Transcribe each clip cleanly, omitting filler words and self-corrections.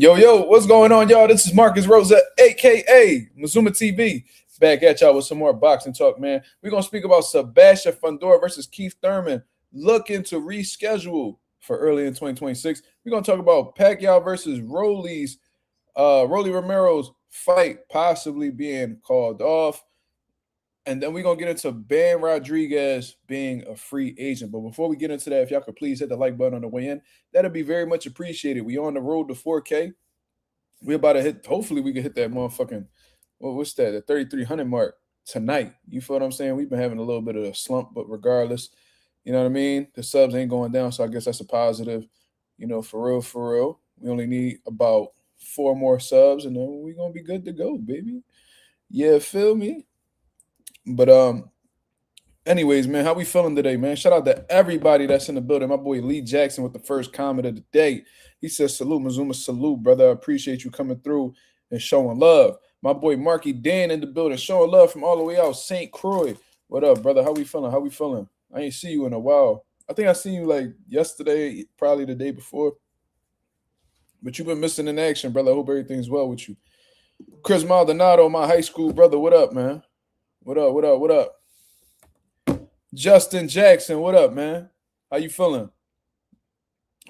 Yo, what's going on, y'all? This is Marcus Rosa, aka Mazuma TV, back at y'all with some more boxing talk, man. We're gonna speak about Sebastian Fundora versus Keith Thurman, looking to reschedule for early in 2026. We're gonna talk about Pacquiao versus Rolly Romero's fight possibly being called off. And then we're going to get into Ben Rodriguez being a free agent. But before we get into that, if y'all could please hit the like button on the way in, that'd be very much appreciated. We on the road to 4K. We about to hit, hopefully we can hit that motherfucking, what's that, the 3,300 mark tonight. You feel what I'm saying? We've been having a little bit of a slump, but regardless, you know what I mean? The subs ain't going down, so I guess that's a positive, for real. We only need about 4 more subs, and then we're going to be good to go, baby. Yeah, feel me? But anyways, man, how we feeling today, man? Shout out to everybody that's in the building. My boy Lee Jackson with the first comment of the day. He says, salute, Mazuma, salute, brother. I appreciate you coming through and showing love. My boy Marky Dan in the building, showing love from all the way out St. Croix. What up, brother? How we feeling? I ain't see you in a while. I think I seen you like yesterday, probably the day before. But you've been missing in action, brother. I hope everything's well with you. Chris Maldonado, my high school brother. What up, man? What up? Justin Jackson, what up, man? How you feeling?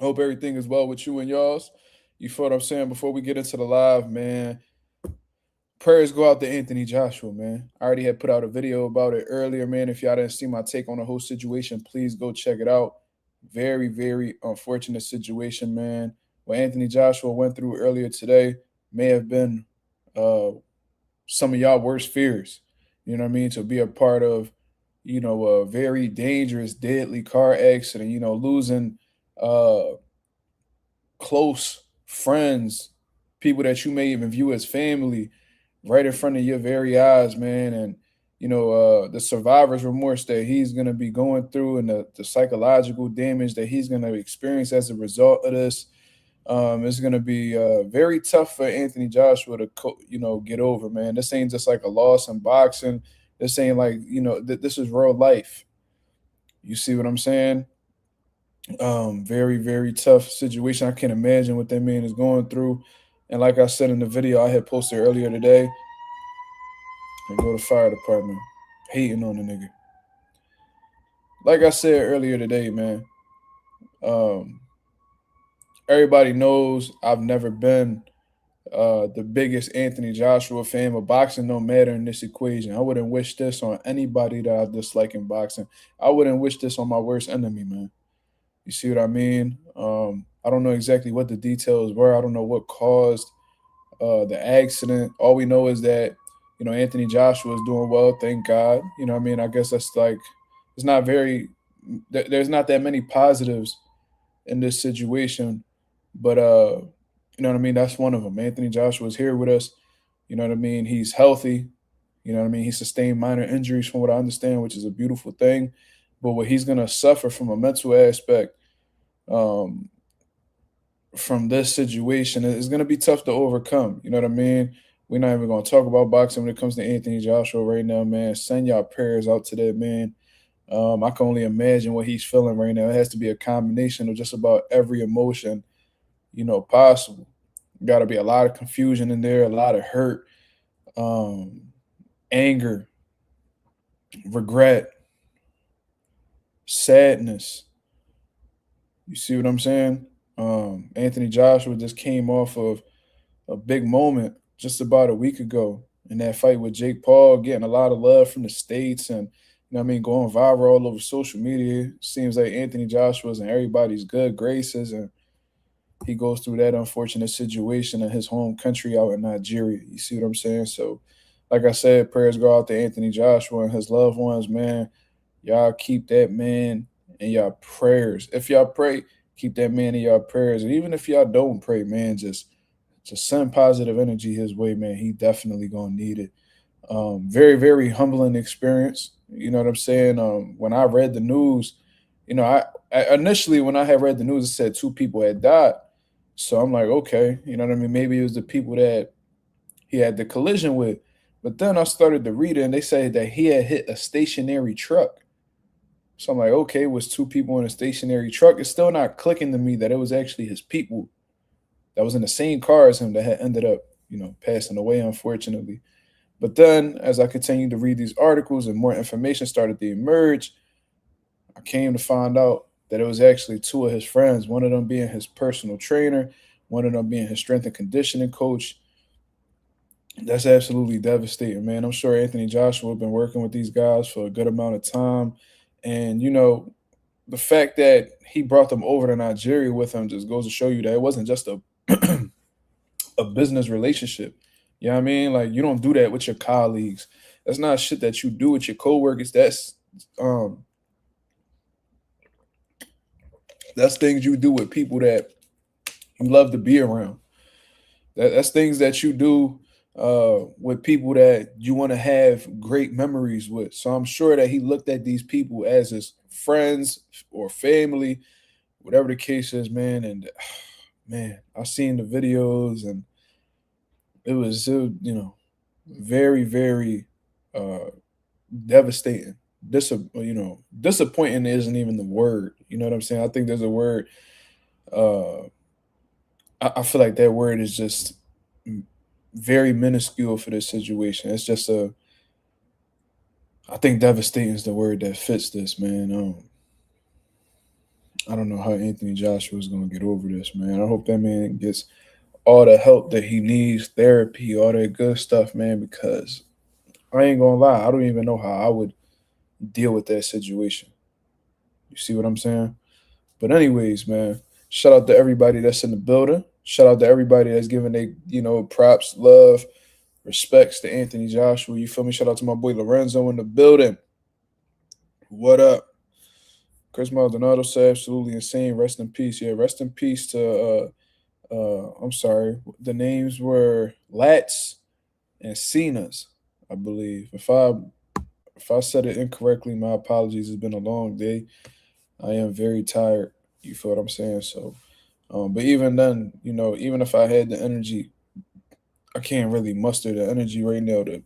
Hope everything is well with you and y'all's. You feel what I'm saying? Before we get into the live, man, prayers go out to Anthony Joshua, man. I already had put out a video about it earlier, man. If y'all didn't see my take on the whole situation, please go check it out. Very, very unfortunate situation, man. What Anthony Joshua went through earlier today may have been some of y'all worst fears. You know what I mean? To be a part of, a very dangerous, deadly car accident, losing close friends, people that you may even view as family right in front of your very eyes, man. And, the survivor's remorse that he's going to be going through and the psychological damage that he's going to experience as a result of this. It's going to be very tough for Anthony Joshua to, get over, man. This ain't just like a loss in boxing. This ain't like, this is real life. You see what I'm saying? Very, very tough situation. I can't imagine what that man is going through. And like I said in the video I had posted earlier today, and go to fire department, hating on the nigga. Like I said earlier today, man, everybody knows I've never been the biggest Anthony Joshua fan, but boxing don't matter in this equation. I wouldn't wish this on anybody that I dislike in boxing. I wouldn't wish this on my worst enemy, man. You see what I mean? I don't know exactly what the details were. I don't know what caused the accident. All we know is that, Anthony Joshua is doing well, thank God. You know what I mean? I guess that's like, it's not very, there's not that many positives in this situation, but you know what I mean? That's one of them. Anthony Joshua is here with us. You know what I mean? He's healthy. You know what I mean? He sustained minor injuries from what I understand, which is a beautiful thing. But what he's going to suffer from a mental aspect from this situation is going to be tough to overcome. You know what I mean? We're not even going to talk about boxing when it comes to Anthony Joshua right now, man. Send y'all prayers out to that man. I can only imagine what he's feeling right now. It has to be a combination of just about every emotion possible. Got to be a lot of confusion in there, a lot of hurt, anger, regret, sadness. You see what I'm saying? Anthony Joshua just came off of a big moment just about a week ago in that fight with Jake Paul, getting a lot of love from the States and, going viral all over social media. Seems like Anthony Joshua's in everybody's good graces, and he goes through that unfortunate situation in his home country out in Nigeria. You see what I'm saying? So, like I said, prayers go out to Anthony Joshua and his loved ones, man. Y'all keep that man in y'all prayers. If y'all pray, keep that man in y'all prayers. And even if y'all don't pray, man, just send positive energy his way, man. He definitely gonna need it. Very, very humbling experience. You know what I'm saying? When I read the news, I initially when I had read the news, it said 2 people had died. So I'm like, okay, you know what I mean? Maybe it was the people that he had the collision with. But then I started to read it, and they said that he had hit a stationary truck. So I'm like, okay, it was 2 people in a stationary truck. It's still not clicking to me that it was actually his people that was in the same car as him that had ended up, passing away, unfortunately. But then, as I continued to read these articles and more information started to emerge, I came to find out that it was actually two of his friends, one of them being his personal trainer, one of them being his strength and conditioning coach. That's absolutely devastating, man. I'm sure Anthony Joshua have been working with these guys for a good amount of time. And, the fact that he brought them over to Nigeria with him just goes to show you that it wasn't just a a business relationship. You know what I mean? Like, you don't do that with your colleagues. That's not shit that you do with your coworkers. That's things you do with people that you love to be around. That's things that you do with people that you want to have great memories with. So I'm sure that he looked at these people as his friends or family, whatever the case is, man. And man, I've seen the videos, and it was, very, very devastating. Disappointing isn't even the word. You know what I'm saying? I think there's a word. Uh, I feel like that word is just very minuscule for this situation. It's just I think devastating is the word that fits this, man. I don't know how Anthony Joshua is going to get over this, man. I hope that man gets all the help that he needs, therapy, all that good stuff, man, because I ain't going to lie. I don't even know how I would deal with that situation. You see what I'm saying? But anyways, man, shout out to everybody that's in the building. Shout out to everybody that's giving they, props, love, respects to Anthony Joshua. You feel me? Shout out to my boy Lorenzo in the building. What up? Chris Maldonado said absolutely insane. Rest in peace. Yeah, rest in peace to I'm sorry. The names were Lats and Cena's, I believe. If I said it incorrectly, my apologies. It's been a long day. I am very tired. You feel what I'm saying? So but even then, even if I had the energy, I can't really muster the energy right now to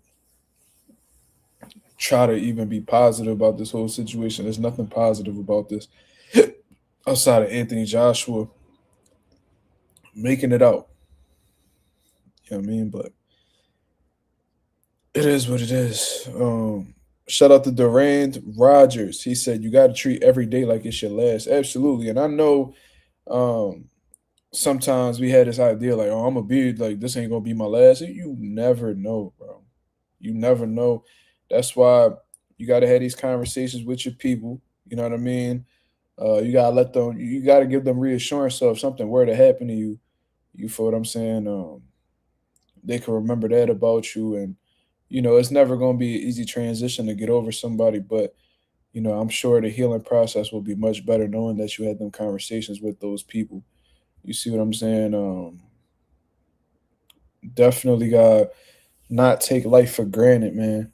try to even be positive about this whole situation. There's nothing positive about this outside of Anthony Joshua making it out. You know what I mean? But it is what it is. Shout out to Durand Rogers. He said, you got to treat every day like it's your last. Absolutely. And I know sometimes we had this idea like, oh, I'm going to be like, this ain't going to be my last. You never know, bro. You never know. That's why you got to have these conversations with your people. You know what I mean? You got to you got to give them reassurance. So if something were to happen to you, you feel what I'm saying? They can remember that about you. And, it's never going to be an easy transition to get over somebody. But, I'm sure the healing process will be much better knowing that you had them conversations with those people. You see what I'm saying? Definitely got to not take life for granted, man.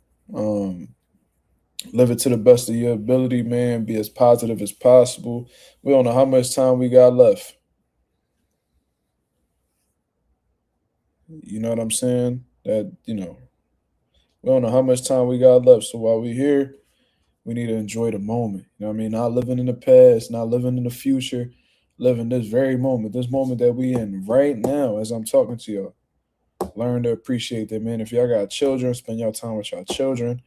Live it to the best of your ability, man. Be as positive as possible. We don't know how much time we got left. You know what I'm saying? We don't know how much time we got left. So while we're here, we need to enjoy the moment. You know what I mean? Not living in the past, not living in the future, living this very moment, this moment that we in right now as I'm talking to y'all. Learn to appreciate that, man. If y'all got children, spend your time with y'all children.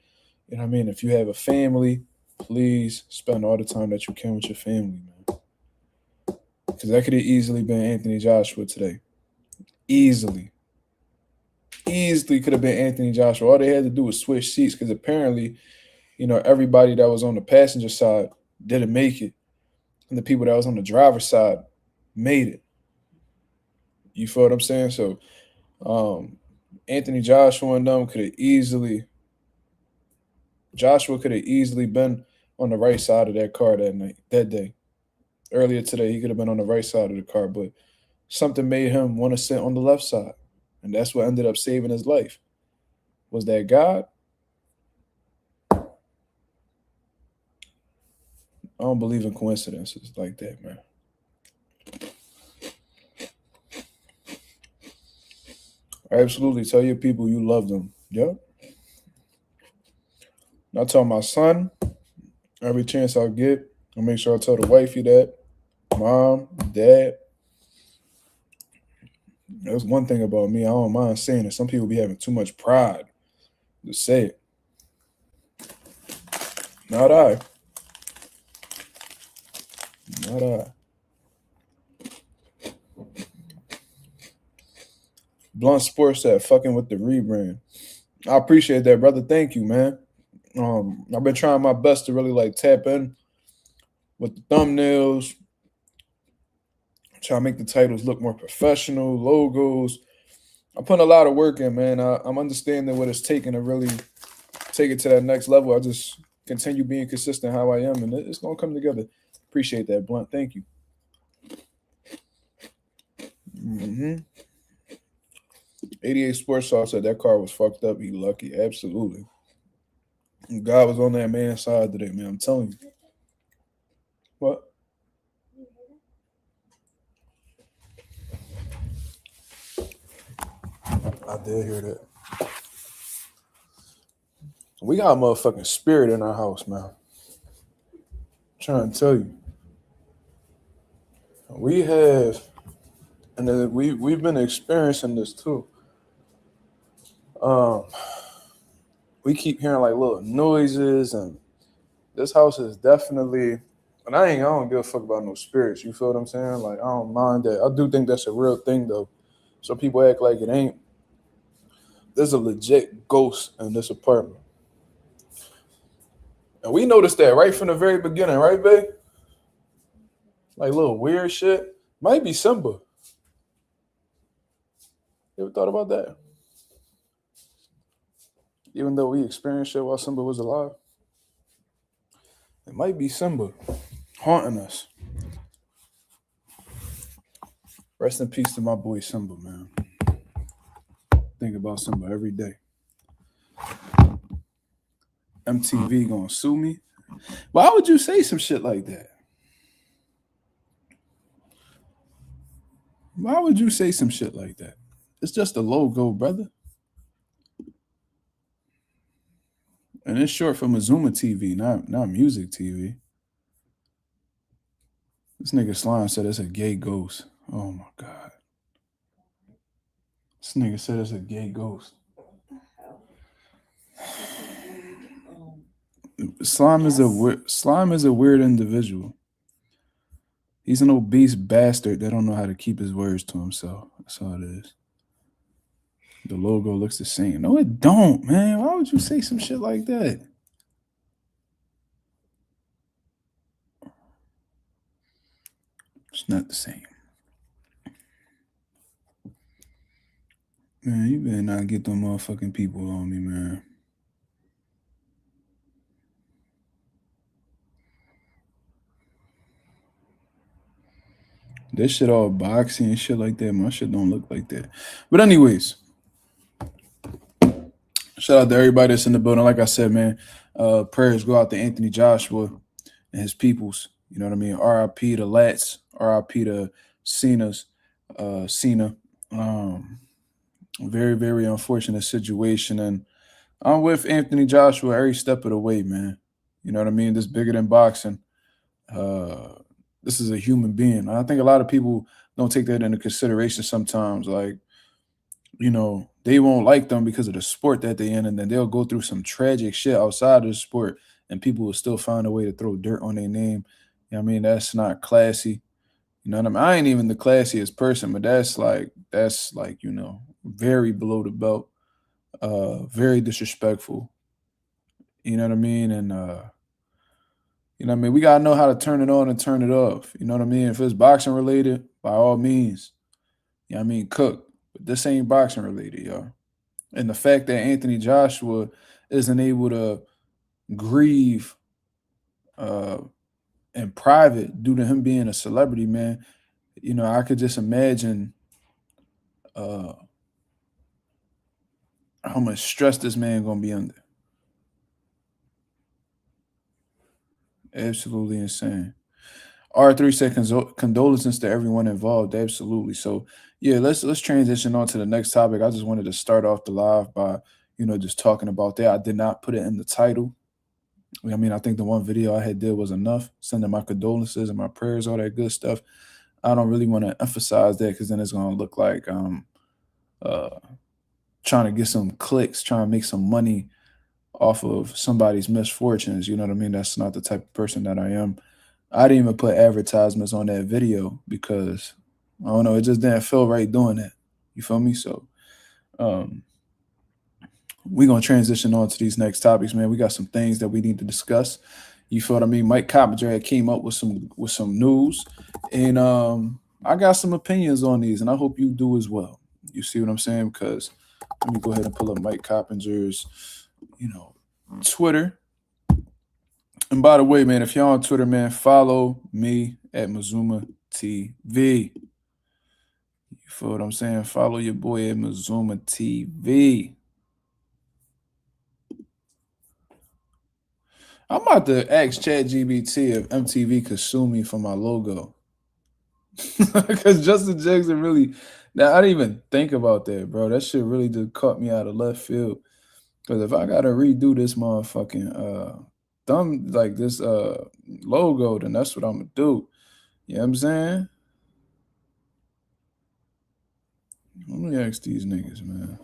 You know what I mean? If you have a family, please spend all the time that you can with your family, man. Because that could have easily been Anthony Joshua today. Easily could have been Anthony Joshua. All they had to do was switch seats because apparently, everybody that was on the passenger side didn't make it. And the people that was on the driver's side made it. You feel what I'm saying? So Anthony Joshua and them could have easily been on the right side of that car that day. Earlier today, he could have been on the right side of the car, but something made him want to sit on the left side. And that's what ended up saving his life. Was that God? I don't believe in coincidences like that, man. Absolutely. Tell your people you love them. Yep. I tell my son every chance I get. I make sure I tell the wifey that, mom, dad. That's one thing about me. I don't mind saying it. Some people be having too much pride to say it. Not I. Not I. Blunt Sports said fucking with the rebrand. I appreciate that, brother. Thank you, man. I've been trying my best to really like tap in with the thumbnails, try to make the titles look more professional, logos. I'm putting a lot of work in, man. I'm understanding what it's taking to really take it to that next level. I just continue being consistent how I am, and it's gonna come together. Appreciate that, Blunt. Thank you. 88 Sports Talk said that car was fucked up. He lucky. Absolutely. God was on that man's side today, man. I'm telling you. What? I did hear that. We got a motherfucking spirit in our house, man. I'm trying to tell you. We have, and then we've been experiencing this too. We keep hearing like little noises, and this house is definitely. And I don't give a fuck about no spirits. You feel what I'm saying? Like I don't mind that. I do think that's a real thing though. Some people act like it ain't. There's a legit ghost in this apartment. And we noticed that right from the very beginning, right, babe? Like little weird shit. Might be Simba. You ever thought about that? Even though we experienced shit while Simba was alive, it might be Simba haunting us. Rest in peace to my boy Simba, man. Think about Simba every day. MTV gonna sue me? Why would you say some shit like that? Why would you say some shit like that? It's just a logo, brother. And it's short for Mazuma TV, not music TV. This nigga Slime said it's a gay ghost. Oh my God. This nigga said it's a gay ghost. Slime is a weird individual. He's an obese bastard that don't know how to keep his words to himself. That's all it is. The logo looks the same. No, it don't, man. Why would you say some shit like that? It's not the same. Man, you better not get them motherfucking people on me, man. This shit all boxy and shit like that. My shit don't look like that. But anyways, shout out to everybody that's in the building. Like I said, man, prayers go out to Anthony Joshua and his peoples. You know what I mean? R.I.P. to Lats. R.I.P. to Cena. Very, very unfortunate situation. And I'm with Anthony Joshua every step of the way, man. You know what I mean? This bigger than boxing. This is a human being. I think a lot of people don't take that into consideration sometimes. Like, you know, they won't like them because of the sport that they're in, and then they'll go through some tragic shit outside of the sport, and people will still find a way to throw dirt on their name. You know what I mean? That's not classy. You know what I mean? I ain't even the classiest person, but that's like, you know, very below the belt, very disrespectful. You know what I mean? And you know what I mean? We gotta know how to turn it on and turn it off. You know what I mean? If it's boxing related, by all means, you know what I mean, cook. But this ain't boxing related, y'all. And the fact that Anthony Joshua isn't able to grieve in private due to him being a celebrity, man, you know, I could just imagine how much stress this man gonna be under. Absolutely insane. R3 said condolences to everyone involved. Absolutely. So yeah, let's transition on to the next topic. I just wanted to start off the live by, you know, just talking about that. I did not put it in the title. I mean, I think the one video I had did was enough, sending my condolences and my prayers, all that good stuff. I don't really want to emphasize that because then it's going to look like trying to get some clicks, trying to make some money off of somebody's misfortunes. You know what I mean? That's not the type of person that I am. I didn't even put advertisements on that video because I don't know, it just didn't feel right doing that. You feel me? So we're gonna transition on to these next topics, man. We got some things that we need to discuss. You feel what I mean? Mike Coppinger had came up with some news, and I got some opinions on these, and I hope you do as well. You see what I'm saying? Because let me go ahead and pull up Mike Coppinger's, Twitter. And by the way, man, if y'all on Twitter, man, follow me at Mazuma TV. You feel what I'm saying? Follow your boy at Mazuma TV. I'm about to ask ChatGPT if MTV could sue me for my logo. Because Justin Jackson really, now I didn't even think about that, bro. That shit really just caught me out of left field. Because if I gotta redo this motherfucking this logo, then that's what I'm gonna do. You know what I'm saying? Let me ask these niggas, man.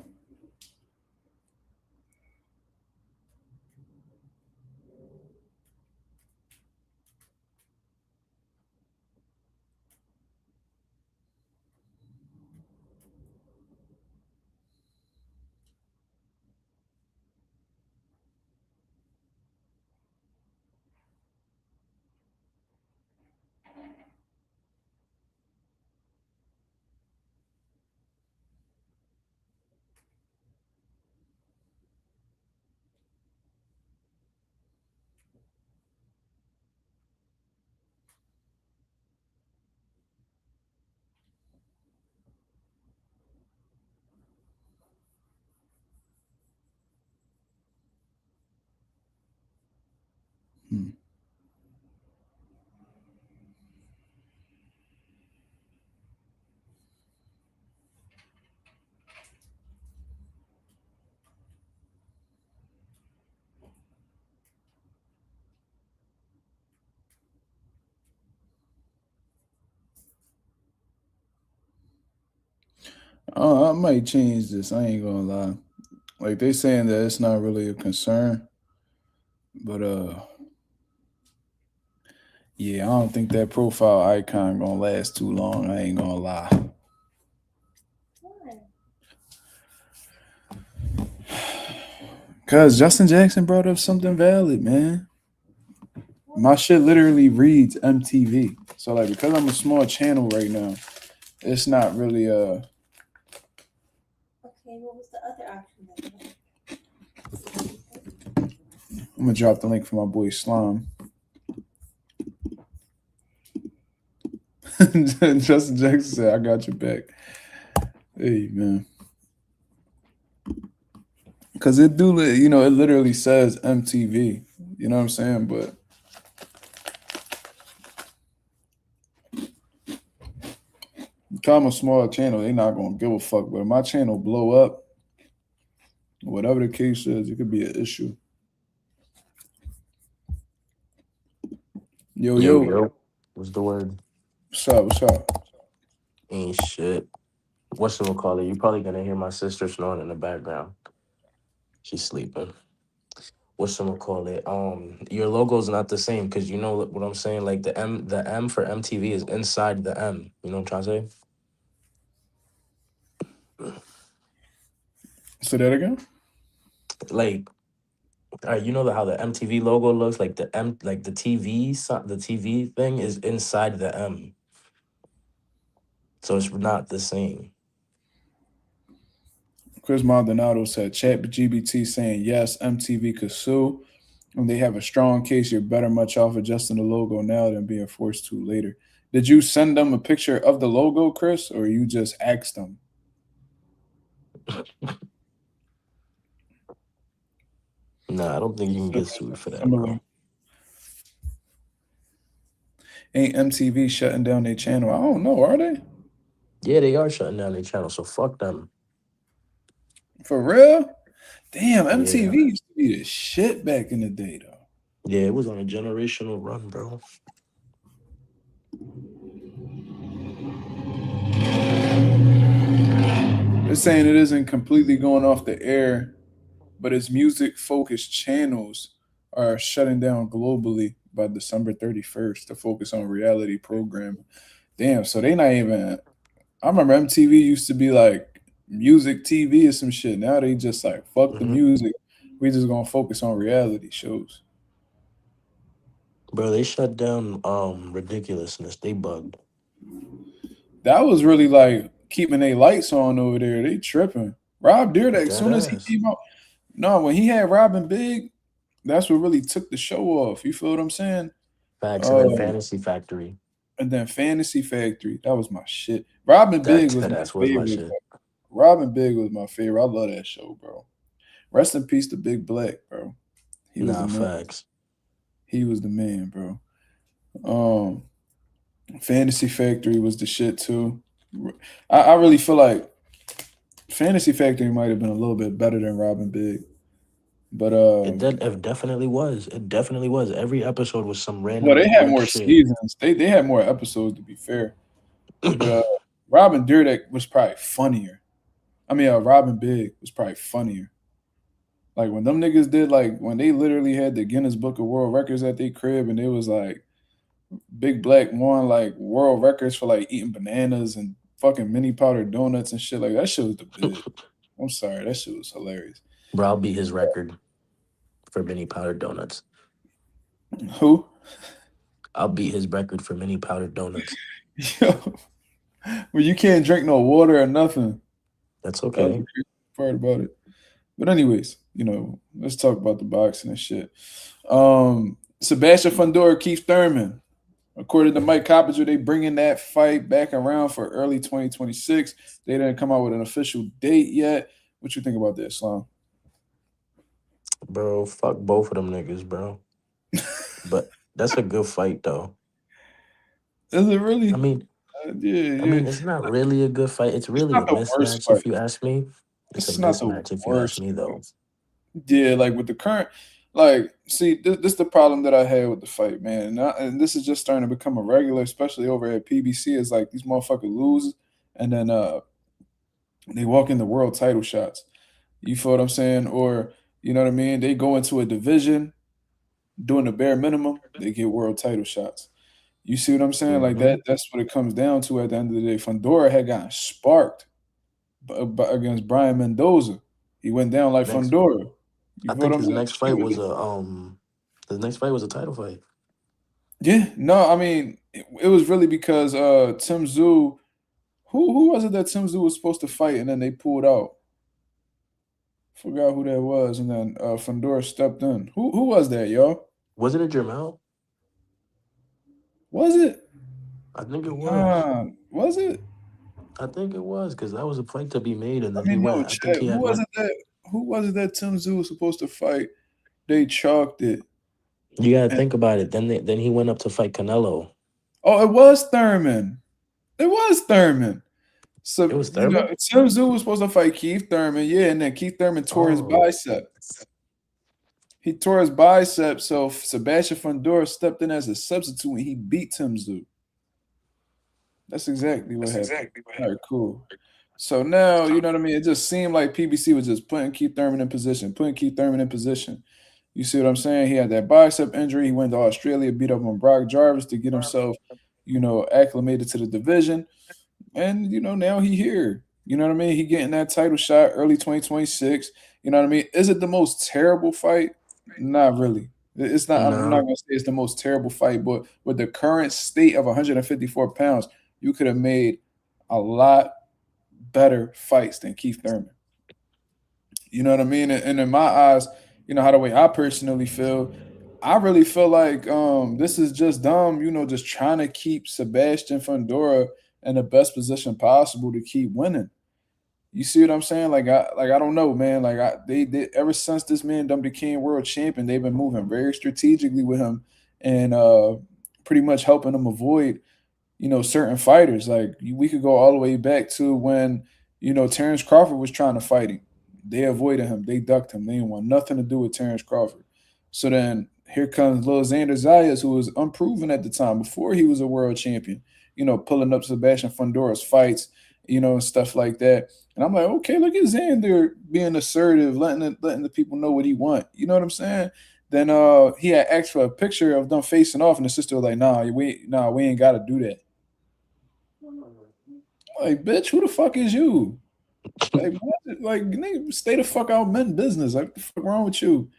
I might change this. I ain't gonna lie. Like they saying that it's not really a concern, but yeah, I don't think that profile icon gonna last too long. I ain't gonna lie. Cause Justin Jackson brought up something valid, man. My shit literally reads MTV. So like because I'm a small channel right now, it's not really Okay, what was the other option? I'm gonna drop the link for my boy Slime. Justin Jackson said, "I got your back." Hey man, because it literally says MTV. You know what I'm saying? But because I'm a small channel, they not gonna give a fuck. But if my channel blow up, whatever the case is, it could be an issue. Yo. What's the word? What's up? Ain't shit. Whatchamacallit? You probably gonna hear my sister snoring in the background. She's sleeping. Whatchamacallit? Your logo's not the same because you know what I'm saying? Like the M for MTV is inside the M. You know what I'm trying to say? Say that again? Like, all right, you know how the MTV logo looks? Like the TV thing is inside the M. So it's not the same. Chris Maldonado said ChatGPT saying yes, MTV could sue. When they have a strong case, you're better much off adjusting the logo now than being forced to later. Did you send them a picture of the logo, Chris, or you just asked them? Nah, I don't think you can get sued for that, bro. Ain't MTV shutting down their channel? I don't know. Are they? Yeah, they are shutting down their channel, so fuck them. For real? Damn, MTV Yeah. used to be the shit back in the day, though. Yeah, it was on a generational run, bro. They're saying it isn't completely going off the air, but its music-focused channels are shutting down globally by December 31st to focus on reality programming. Damn, so they not even. I remember MTV used to be like music TV or some shit. Now they just like fuck the Hmm. music. We just gonna focus on reality shows. Bro, they shut down ridiculousness. They bugged. That was really like keeping their lights on over there. They tripping. Rob Dyrdek, as Dead soon as he ass. came out, no, when he had Robin Big, that's what really took the show off. You feel what I'm saying? Facts. And Uh, then Fantasy Factory. and then Fantasy Factory, that was my shit. Robin That Big was dead my ass was my favorite. shit. Robin Big was my favorite. I love that show, bro. Rest in peace to Big Black, bro. He was the Nah, man. facts. He was the man, bro. Um, Fantasy Factory was the shit too. I really feel like Fantasy Factory might have been a little bit better than Robin Big, but It definitely was. It definitely was. Every episode was some well, they random had weird more shit. seasons. They had more episodes to be fair, but Robin Dyrdek was probably funnier. I mean, Robin Big was probably funnier. Like when them niggas did like when they literally had the Guinness Book of World Records at their crib, and it was like Big Black won like world records for like eating bananas and fucking mini powdered donuts and shit. Like that shit was the big. I'm sorry, that shit was hilarious. Bro, I'll beat his record for mini powdered donuts. Who? I'll beat his record for mini powdered donuts. Yo, well, you can't drink no water or nothing. That's That was the okay. crazy part about it. But anyways, let's talk about the boxing and shit. Sebastian Fundora, Keith Thurman. According to Mike Coppinger, they bringing that fight back around for early 2026. They didn't come out with an official date yet. What you think about that, Islam? Bro, fuck both of them niggas, bro. But that's a good fight though. Is it really? I mean, Yeah, I yeah. mean, it's not really a good fight. It's It's really not a the worst mismatch fight. if you ask me. It's a It's not the mismatch if you ask worst me though. fight. Yeah, like with the current, like, see, this is the problem that I had with the fight, man. And this is just starting to become a regular, especially over at PBC. Is like these motherfuckers lose, and then they walk in the world title shots. You feel what I'm saying? Or you know what I mean? They go into a division doing the bare minimum, they get world title shots. You see what I'm saying? Like Hmm. that's what it comes down to at the end of the day. Fundora had gotten sparked against Brian Mendoza. He went down like Next, Fundora. You I feel what think I'm saying? his next fight was a title fight. Yeah, no, I mean it was really because Tim Tszyu, who was it that Tim Tszyu was supposed to fight and then they pulled out? Forgot who that was, and then Fundora stepped in. Who was that, y'all? Wasn't it Jermel? Was it? I think it was. Nah, was it? I think it was because that was a fight to be made, and then I he mean, no, went. I think chat. he Who had was went. it that? Who was it that Tim Tszyu was supposed to fight? They chalked it. You gotta And, think about it. Then he went up to fight Canelo. oh, it was Thurman. It was Thurman. It So was Thurman. Tim Tszyu was supposed to fight Keith Thurman, yeah, and then Keith Thurman tore his Oh, bicep. He tore his bicep, so Sebastian Fundora stepped in as a substitute and he beat Tim Tszyu. That's exactly what happened. All right, cool. So now, you know what I mean? It just seemed like PBC was just putting Keith Thurman in position, putting Keith Thurman in position. You see what I'm saying? He had that bicep injury. He went to Australia, beat up on Brock Jarvis to get himself, acclimated to the division. And, now he here. You know what I mean? He getting that title shot early 2026. You know what I mean? Is it the most terrible fight? Not really. It's not. I'm not no, gonna say it's the most terrible fight, but with the current state of 154 pounds, you could have made a lot better fights than Keith Thurman. You know what I mean? And in my eyes, how the way I personally feel, I really feel like this is just dumb, just trying to keep Sebastian Fundora in the best position possible to keep winning. You see what I'm saying? I don't know, man. They ever since this man done became world champion, they've been moving very strategically with him and pretty much helping him avoid certain fighters. Like we could go all the way back to when Terrence Crawford was trying to fight him. They avoided him. They ducked him. They didn't want nothing to do with Terrence Crawford. So then here comes Lil Xander Zayas, who was unproven at the time before he was a world champion. Pulling up Sebastian Fundora's fights. and stuff like that. And I'm like, okay, look at Xander being assertive, letting the people know what he want. You know what I'm saying? Then he had asked for a picture of them facing off, and the sister was like, "Nah, we ain't got to do that." Like, bitch, who the fuck is you? Like, nigga, stay the fuck out of men's business. Like, what the fuck wrong with you?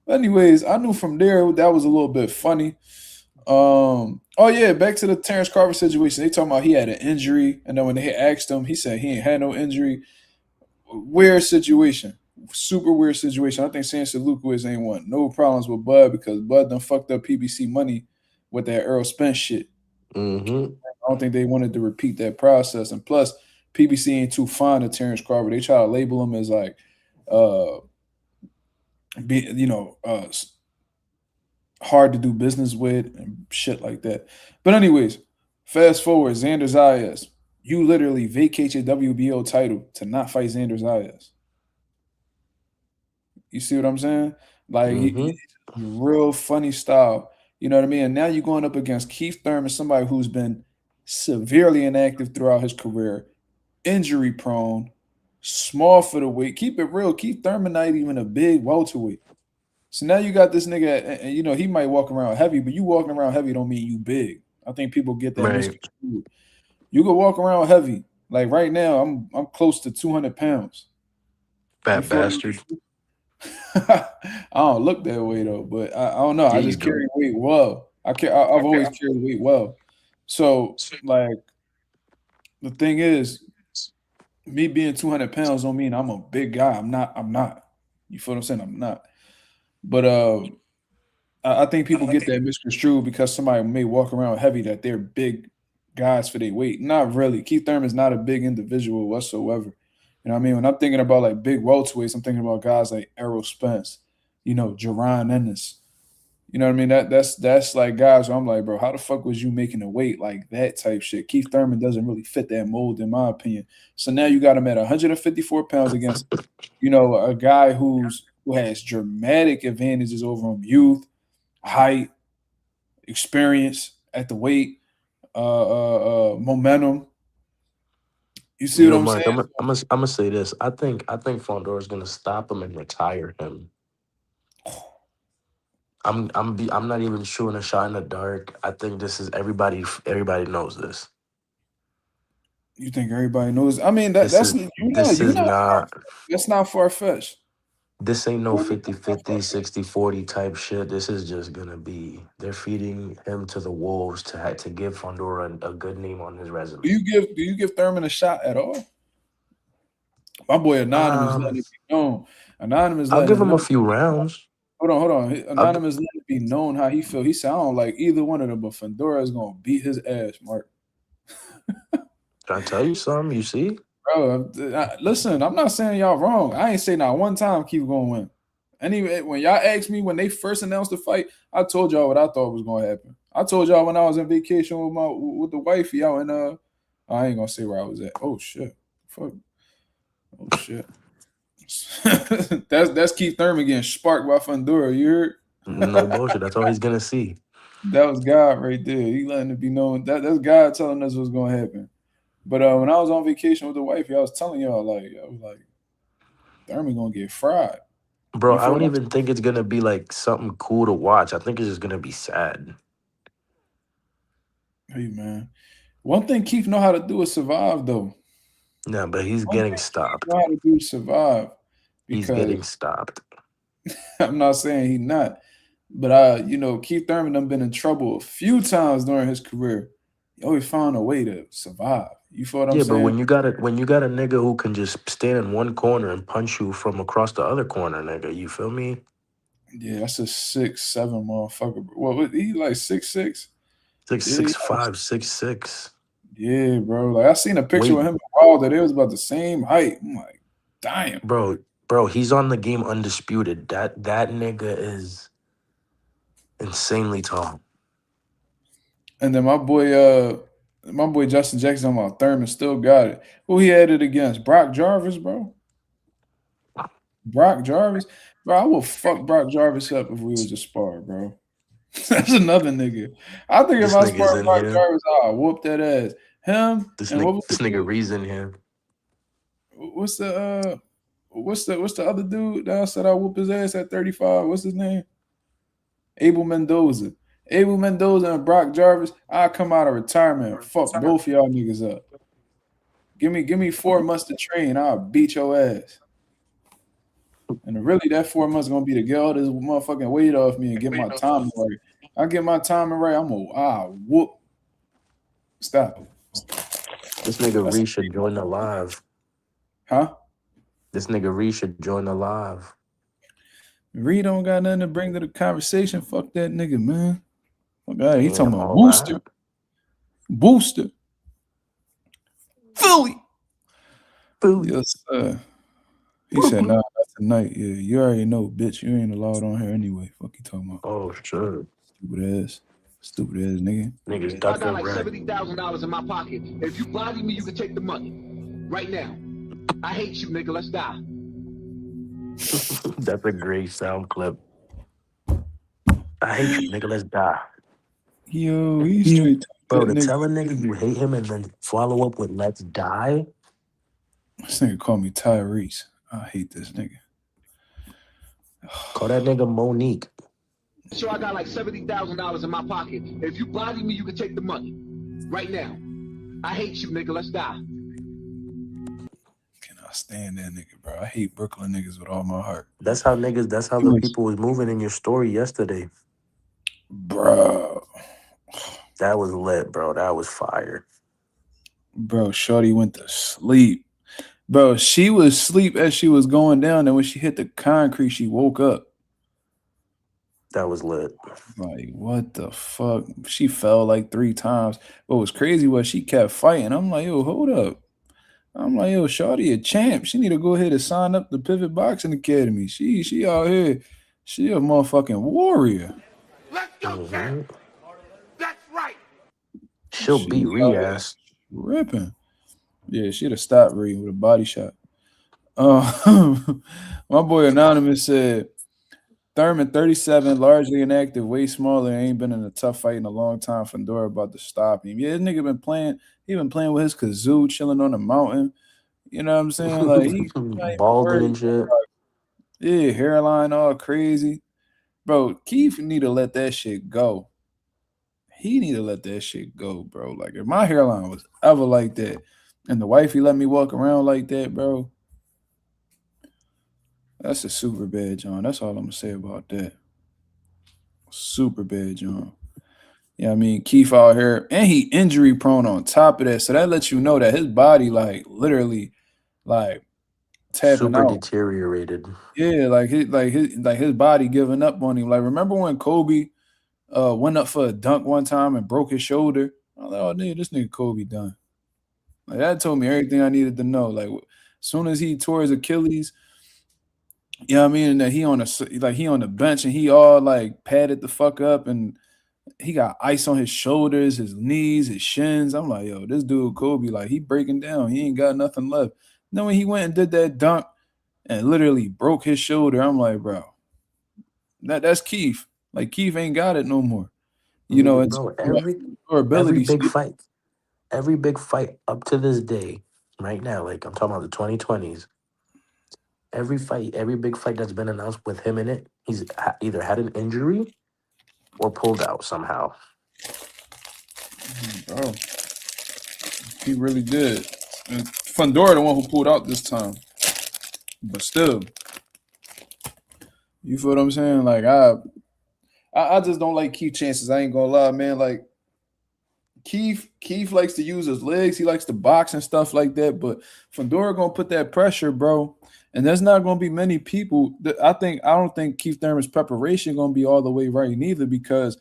But anyways, I knew from there that was a little bit funny. Oh yeah, back to the Terrence Carver situation. They talking about he had an injury, and then when they asked him, he said he ain't had no injury. Weird situation, super weird situation. I think Sansa Lucas ain't want no problems with Bud because Bud done fucked up PBC money with that Earl Spence shit. Mm-hmm. I don't think they wanted to repeat that process, and plus, PBC ain't too fond of Terrence Carver. They try to label him as like, hard to do business with and shit like that. But anyways, fast forward, Xander Zayas. You literally vacate your WBO title to not fight Xander Zayas. You see what I'm saying? Like, real funny style. You know what I mean? And now you're going up against Keith Thurman, somebody who's been severely inactive throughout his career, injury prone, small for the weight. Keep it real. Keith Thurman not even a big welterweight. So now you got this nigga, and he might walk around heavy, but you walking around heavy don't mean you big. I think people get that misconstrued. You can walk around heavy. Like right now, I'm close to 200 pounds. Fat bastard. I don't look that way though, but I don't know. I just carry weight well. I've always carried weight well. So like the thing is, me being 200 pounds don't mean I'm a big guy. I'm not. You feel what I'm saying? I'm not. But I think people get that misconstrued because somebody may walk around heavy that they're big guys for their weight. Not really. Keith Thurman's not a big individual whatsoever. You know what I mean? When I'm thinking about like big welterweights, I'm thinking about guys like Errol Spence, Jaron Ennis. You know what I mean? That's like guys where I'm like, bro, how the fuck was you making a weight like that type shit? Keith Thurman doesn't really fit that mold in my opinion. So now you got him at 154 pounds against, a guy who has dramatic advantages over him: youth, height, experience at the weight, momentum. You see what I'm Mark, saying? I'm gonna say this. I think Fundora is gonna stop him and retire him. I'm not even shooting a shot in the dark. I think this is everybody knows this. You think everybody knows? I mean, that's not far-fetched. This ain't no 50-50, 60-40 type shit. This is just gonna be they're feeding him to the wolves to give Fundora a good name on his resume. Do you give Thurman a shot at all? My boy Anonymous letting it be known. I'll give him a few rounds. Hold on. Anonymous letting it be known how he feel. He said, I don't like either one of them, but Fundora is gonna beat his ass, Mark. Can I tell you something? You see? Bro, listen, I'm not saying y'all wrong. I ain't say not one time Keith gonna win. Anyway, when y'all asked me when they first announced the fight, I told y'all what I thought was gonna happen. I told y'all when I was on vacation with the wifey out in I ain't gonna say where I was at. Oh shit. Fuck. Oh shit. that's Keith Thurman getting sparked by Fundora. You heard? No bullshit. That's all he's gonna see. That was God right there. He letting it be known. That's God telling us what's gonna happen. But when I was on vacation with the wifey, I was telling y'all Thurman gonna get fried. Bro, I don't even think it's gonna be like something cool to watch. I think it's just gonna be sad. Hey man, one thing Keith know how to do is survive though. Yeah, but he's getting stopped. Know how to do is survive. He's getting stopped. I'm not saying he's not, but Keith Thurman done been in trouble a few times during his career. He always found a way to survive. You feel what I'm saying? Yeah, but when you got a nigga who can just stand in one corner and punch you from across the other corner, nigga, you feel me? Yeah, that's a 6'7" motherfucker. Well, he like 6'6". 6'5", 6'6". Yeah, bro. Like I seen a picture with him and Wilder. They was about the same height. I'm like, damn. Bro, he's on the game undisputed. That nigga is insanely tall. And then my boy Justin Jackson about Thurman still got it. Who he had it against? Brock Jarvis, bro. Brock Jarvis? Bro, I will fuck Brock Jarvis up if we was a spar, bro. That's another nigga. I think if I spar Brock Jarvis, I'll whoop that ass. Him This and what was nigga reason him. what's the other dude that I said I whoop his ass at 35? What's his name? Abel Mendoza. Abel Mendoza and Brock Jarvis. I come out of retirement and fuck both of y'all niggas up. Give me 4 months to train. I'll beat your ass. And really, that 4 months gonna be to get all this motherfucking weight off me and get my timing right. I get my timing right, I'll whoop. Stop it. This nigga Ree should join the live. Huh? This nigga Ree should join the live. Reed don't got nothing to bring to the conversation. Fuck that nigga, man. Oh God, he talking about all Booster. that. Booster. Philly. Philly. Yes, he said, nah, that's tonight. Yeah, you already know, bitch. You ain't allowed on here anyway. Fuck you talking about. Oh, sure. Stupid ass nigga. Niggas I ducking got like rent. $70,000 in my pocket. If you body me, you can take the money. Right now. I hate you, nigga. Let's die. That's a great sound clip. I hate you, nigga. Let's die. Yo, he's straight. Bro, to tell a nigga you hate him and then follow up with let's die. This nigga called me Tyrese. I hate this nigga. Call that nigga Monique. So I got like $70,000 in my pocket. If you body me, you can take the money. Right now. I hate you, nigga. Let's die. Cannot stand that nigga, bro. I hate Brooklyn niggas with all my heart. That's how the people was moving in your story yesterday. Bro. That was lit, bro. That was fire. Bro, shorty went to sleep. Bro, she was asleep as she was going down, and when she hit the concrete, she woke up. That was lit. Like, what the fuck? She fell like 3 times. What was crazy was she kept fighting. I'm like, yo, hold up. I'm like, yo, shorty a champ. She need to go ahead and sign up the Pivot Boxing Academy. She out here. She a motherfucking warrior. Let's go, champ. That's right. She'll beat Riaz. Ripping. Yeah, she'd have stopped Ree with a body shot. My boy Anonymous said, Thurman, 37, largely inactive, way smaller, ain't been in a tough fight in a long time. Fundora about to stop him. Yeah, this nigga been playing. He been playing with his kazoo, chilling on the mountain. You know what I'm saying? Like he balding and shit. Yeah, hairline all crazy. Bro, Keith need to let that shit go. He need to let that shit go, bro. Like if my hairline was ever like that, and the wifey let me walk around like that, bro. That's a super bad John. That's all I'm gonna say about that. Super bad John. Yeah, I mean Keith out here, and he injury prone on top of that. So that lets you know that his body, like literally, like tapping super out. Deteriorated. Yeah, his body giving up on him. Like remember when Kobe went up for a dunk one time and broke his shoulder? I was like, oh nigga, this nigga Kobe done. Like that told me everything I needed to know. Like as soon as he tore his Achilles. You know what I mean? And that he on the bench and he all like padded the fuck up and he got ice on his shoulders, his knees, his shins. I'm like, yo, this dude Kobe, like he breaking down. He ain't got nothing left. Then when he went and did that dunk and literally broke his shoulder, I'm like, bro, that's Keith. Like Keith ain't got it no more. You know, it's every big fight up to this day, right now, like I'm talking about the 2020s. Every big fight that's been announced with him in it, he's either had an injury or pulled out somehow. Bro, he really did. And Fundora the one who pulled out this time. But still, you feel what I'm saying? Like I just don't like Keith chances. I ain't gonna lie, man. Like Keith likes to use his legs. He likes to box and stuff like that. But Fundora gonna put that pressure, bro. And there's not going to be many people that I don't think Keith Thurman's preparation going to be all the way right neither because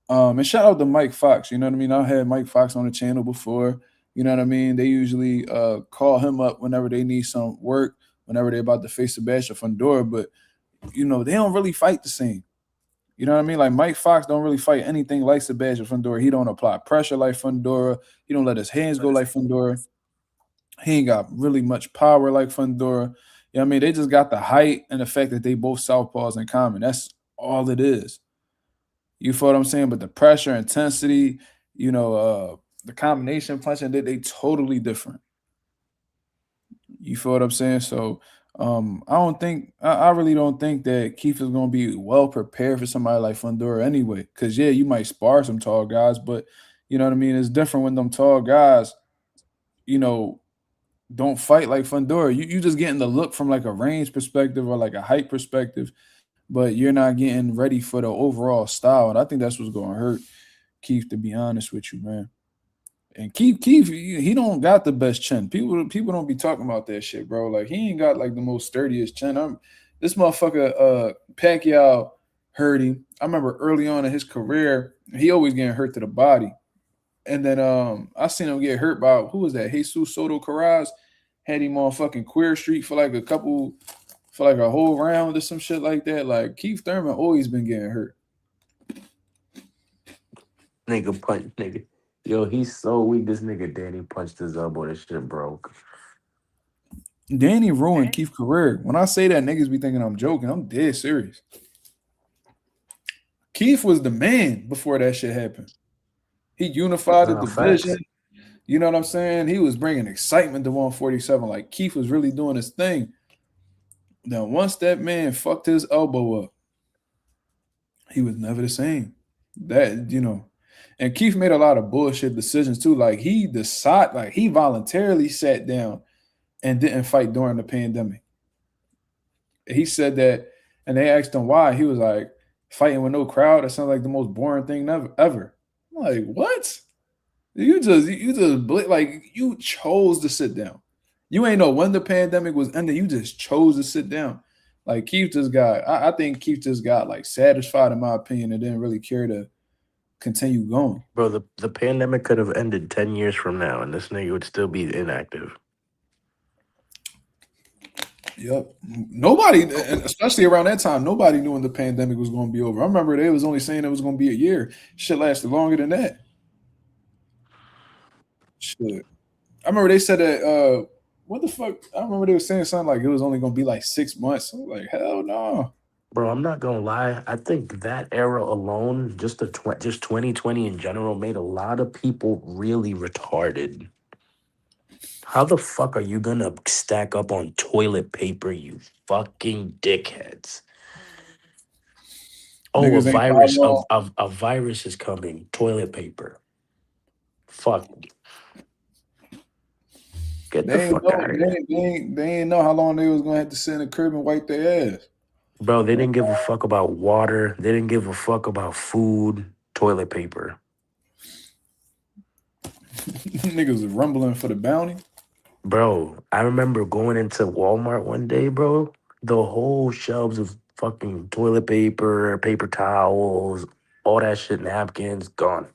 and shout out to Mike Fox, you know what I mean? I had Mike Fox on the channel before, you know what I mean? They usually call him up whenever they need some work, whenever they're about to face Sebastian Fundora, but you know, they don't really fight the same. You know what I mean? Like Mike Fox don't really fight anything like Sebastian Fundora. He don't apply pressure like Fundora. He don't let his hands go like Fundora. He ain't got really much power like Fundora. You know what I mean? They just got the height and the fact that they both southpaws in common. That's all it is. You feel what I'm saying? But the pressure, intensity, you know, the combination punching, they totally different. You feel what I'm saying? So I really don't think that Keith is gonna be well prepared for somebody like Fundora anyway. Cause yeah, you might spar some tall guys, but you know what I mean? It's different when them tall guys, you know, don't fight like Fundora. You just getting the look from like a range perspective or like a height perspective, but you're not getting ready for the overall style. And I think that's what's gonna hurt Keith, to be honest with you, man. And Keith, he don't got the best chin. People don't be talking about that shit, bro. Like he ain't got like the most sturdiest chin. This motherfucker, Pacquiao hurt him. I remember early on in his career, he always getting hurt to the body. And then I seen him get hurt by who was that? Jesus Soto Carras had him on fucking Queer Street for like a whole round or some shit like that. Like Keith Thurman always been getting hurt. Nigga punch, nigga. Yo, he's so weak. This nigga Danny punched his elbow. This shit broke. Danny ruined Keith's career. When I say that, niggas be thinking I'm joking. I'm dead serious. Keith was the man before that shit happened. He unified the division. Facts. You know what I'm saying? He was bringing excitement to 147. Like Keith was really doing his thing. Now, once that man fucked his elbow up, he was never the same. That, you know. And Keith made a lot of bullshit decisions too. Like he voluntarily sat down and didn't fight during the pandemic. He said that, and they asked him why. He was like, fighting with no crowd, that sounds like the most boring thing ever. I'm like, what? You chose to sit down. You ain't know when the pandemic was ending. You just chose to sit down. Like Keith just got, I think Keith just got like satisfied, in my opinion, and didn't really care to continue going. Bro, the pandemic could have ended 10 years from now, and this nigga would still be inactive. Yep. Nobody, especially around that time, nobody knew when the pandemic was going to be over. I remember they was only saying it was going to be a year. Shit lasted longer than that. Shit. I remember they said that, what the fuck? I remember they were saying something like it was only going to be like 6 months. I was like, hell no. Bro, I'm not gonna lie. I think that era alone, just 2020 in general, made a lot of people really retarded. How the fuck are you gonna stack up on toilet paper, you fucking dickheads? Oh, a virus is coming. Toilet paper. Fuck. Get the fuck out of here. They ain't know how long they was gonna have to sit in the crib and wipe their ass. Bro, they didn't give a fuck about water. They didn't give a fuck about food, toilet paper. Niggas was rumbling for the bounty. Bro, I remember going into Walmart one day, bro. The whole shelves of fucking toilet paper, paper towels, all that shit, napkins, gone.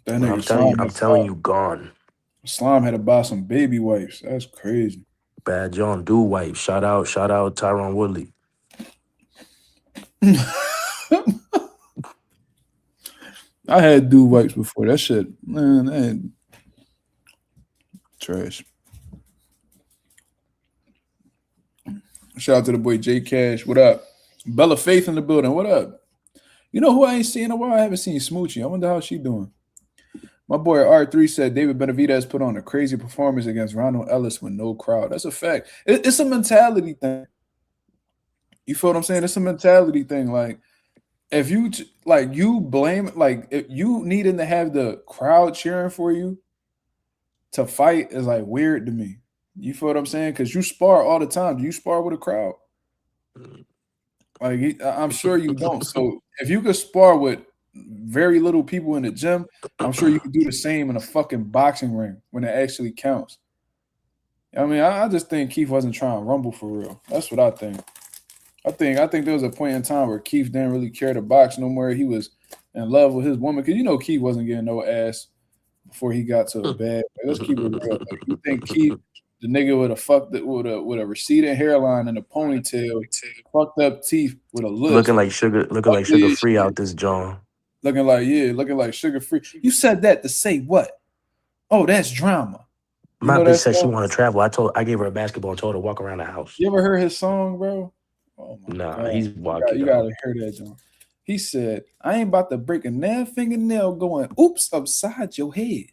I'm telling you, gone. Slime had to buy some baby wipes. That's crazy. Bad John do wipe. Shout out Tyron Woodley. I had do wipes before. That shit, man, that trash. Shout out to the boy J Cash. What up? Bella Faith in the building. What up? You know who I ain't seen in a while? I haven't seen Smoochie. I wonder how she doing. My boy R3 said David Benavidez put on a crazy performance against Ronald Ellis with no crowd. That's a fact. It's a mentality thing. You feel what I'm saying? It's a mentality thing. Like, if you you blame, like, if you needing to have the crowd cheering for you to fight is like weird to me. You feel what I'm saying? Because you spar all the time. Do you spar with a crowd? Like, I'm sure you don't. So if you could spar with very little people in the gym, I'm sure you could do the same in a fucking boxing ring when it actually counts. I mean, I just think Keith wasn't trying to rumble for real. That's what I think. I think there was a point in time where Keith didn't really care to box no more. He was in love with his woman, because you know Keith wasn't getting no ass before he got to a bad. Like, let's keep it real. Like, you think Keith, the nigga with a receding hairline and a ponytail, fucked up teeth with a lisp, looking like sugar free out this John. Looking like sugar free. You said that to say what? Oh, that's drama. My bitch said she want to travel. I gave her a basketball and told her to walk around the house. You ever heard his song, bro? Oh my God. He's walking. You gotta hear that, John. He said, I ain't about to break a nail fingernail going, oops, upside your head.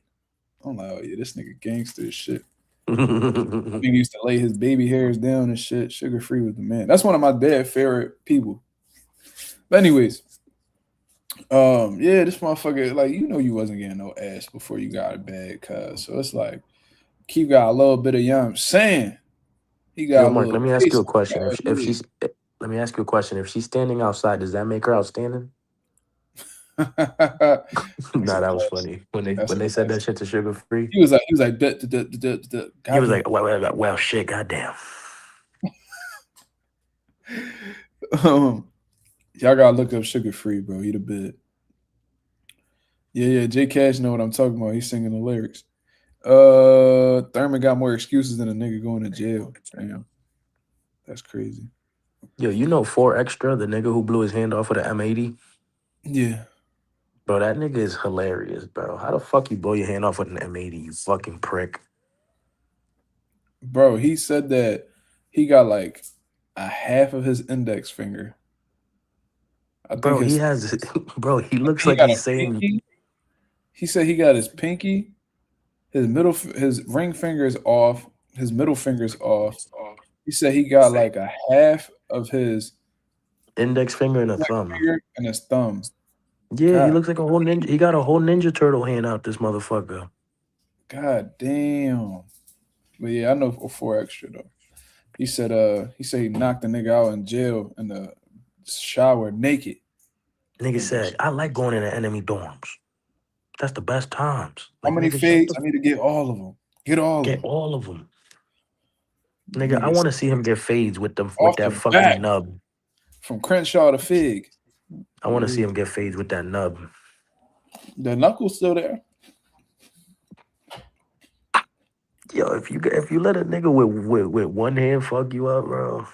I'm like, oh yeah, this nigga gangster as shit. He used to lay his baby hairs down and shit. Sugar Free was the man. That's one of my dad's favorite people. But anyways, yeah, this motherfucker, like, you know, you wasn't getting no ass before you got a bag, cuz. So it's like, Keith got a little bit of, you know what I'm saying? He got Yo, a Mark, little let me ask you taste. a question. If she's let me ask you a question. If she's standing outside, does that make her outstanding? That's Nah, a that was class. funny. When That's they a said class. that shit to Sugar Free, He was like, he was goddamn. like, well, shit, goddamn. Y'all gotta look up Sugar Free, bro. He the bit. Yeah, J Cash know what I'm talking about. He's singing the lyrics. Thurman got more excuses than a nigga going to jail. Damn, that's crazy. Yo, you know 4 Extra, the nigga who blew his hand off with an M80? Yeah, Bro, that nigga is hilarious, bro. How the fuck you blow your hand off with an M80, you fucking prick? bro. He said that he got like a half of his index finger. I think Bro, he his. has, bro, he looks He like got a he's saying, pinky. He said he got his pinky, his ring finger is off, his middle finger's off. He said he got like a half of his index finger and a index thumb. finger and his thumb. Yeah, he God, looks like a whole ninja. He got a whole Ninja Turtle hand out this motherfucker. God damn. But yeah, I know 4 Extra though. He said he knocked the nigga out in jail in the shower naked. Nigga Ain't that said, shit? I like going into enemy dorms. That's the best times. How Like, many nigga, shut fades? the I need to get all of them. Get all of get them. all of them. Nigga, I Niggas want to see him get fades with off that the back fucking nub. from Crenshaw to Fig. I want to see him get fades with that nub. The knuckle's still there. Yo, if you let a nigga with one hand fuck you up, bro.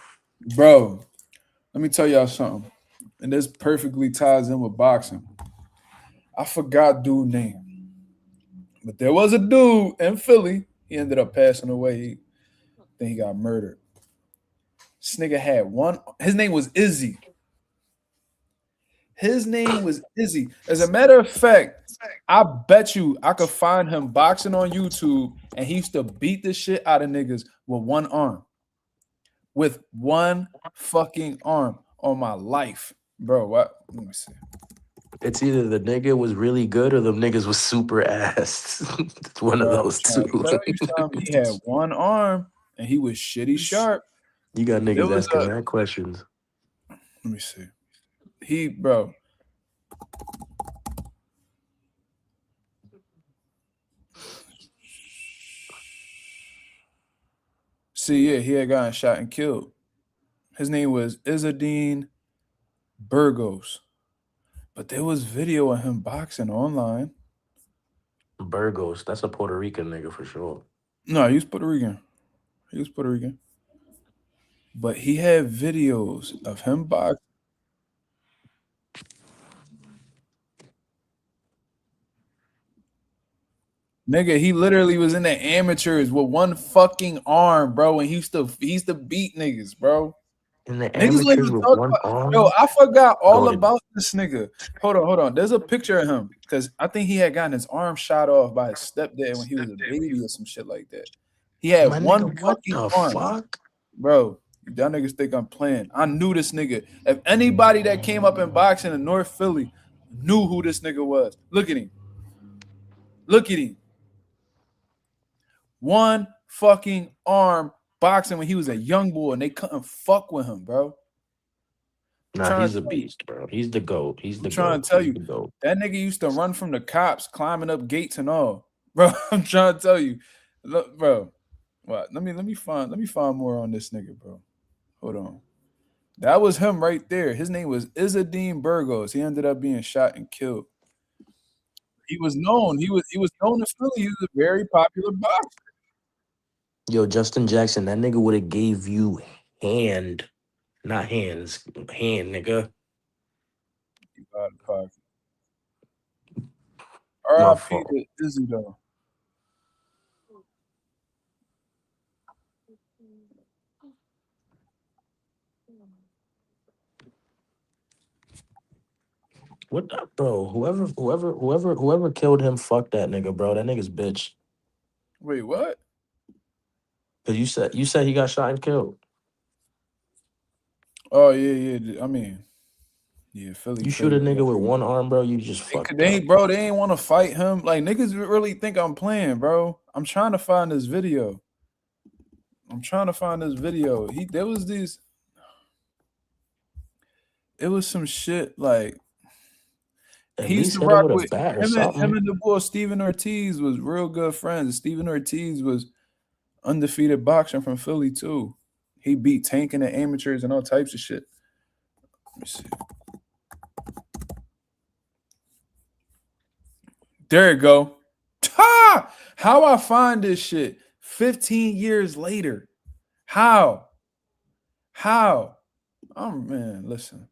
Bro, let me tell y'all something. And this perfectly ties in with boxing. I forgot dude name. But there was a dude in Philly. He ended up passing away. Then he got murdered. This nigga had one. His name was Izzy. His name was Izzy. As a matter of fact, I bet you I could find him boxing on YouTube, and he used to beat the shit out of niggas with one arm. With one fucking arm on my life. Bro, what? Let me see. It's either the nigga was really good or the niggas was super ass. It's one of Bro, I'm those trying two. to tell you something. He had one arm and he was shitty sharp. You got There niggas was asking a that questions. let me see. Bro. See, yeah, he had gotten shot and killed. His name was Izzadine Burgos. But there was video of him boxing online. Burgos, that's a Puerto Rican nigga for sure. No, he was Puerto Rican. He was Puerto Rican. But he had videos of him boxing. Nigga, he literally was in the amateurs with one fucking arm, bro. And he used to beat niggas, bro. In the Niggas don't amateurs even with talk one about. Yo, arm? I forgot all Goated. about this nigga. Hold on. There's a picture of him because I think he had gotten his arm shot off by his stepdad when he was a baby or some shit like that. He had My one nigga, what fucking the arm, fuck? bro. Y'all niggas think I'm playing. I knew this nigga. If anybody that came up in boxing in North Philly knew who this nigga was, look at him. Look at him. One fucking arm boxing when he was a young boy and they couldn't fuck with him, bro. Nah, he's a beast, bro. He's the GOAT. He's I'm the trying GOAT. to tell He's you, the GOAT. that nigga used to run from the cops, climbing up gates and all, bro. I'm trying to tell you, look, bro. What? Let me find more on this nigga, bro. Hold on. That was him right there. His name was Izzadine Burgos. He ended up being shot and killed. He was known. He was known in Philly. He was a very popular boxer. Yo, Justin Jackson, that nigga would have gave you hand, not hands, hand, nigga. My R.I.P. fault. to Izzy though. What, bro? Whoever killed him, fuck that nigga, bro. That nigga's bitch. Wait, what? Cause you said he got shot and killed. Oh yeah. I mean, yeah, Philly You shoot a crazy. nigga with one arm, bro. You just fucked up. They ain't want to fight him. Like niggas really think I'm playing, bro. I'm trying to find this video. It was some shit like At he used least to hit him rock with a with bat or him something. and the boy Steven Ortiz was real good friends. Steven Ortiz was undefeated boxer from Philly too. He beat Tank in the amateurs and all types of shit. Let me see. There you go. Ha! How I find this shit 15 years later? How? Oh man, listen.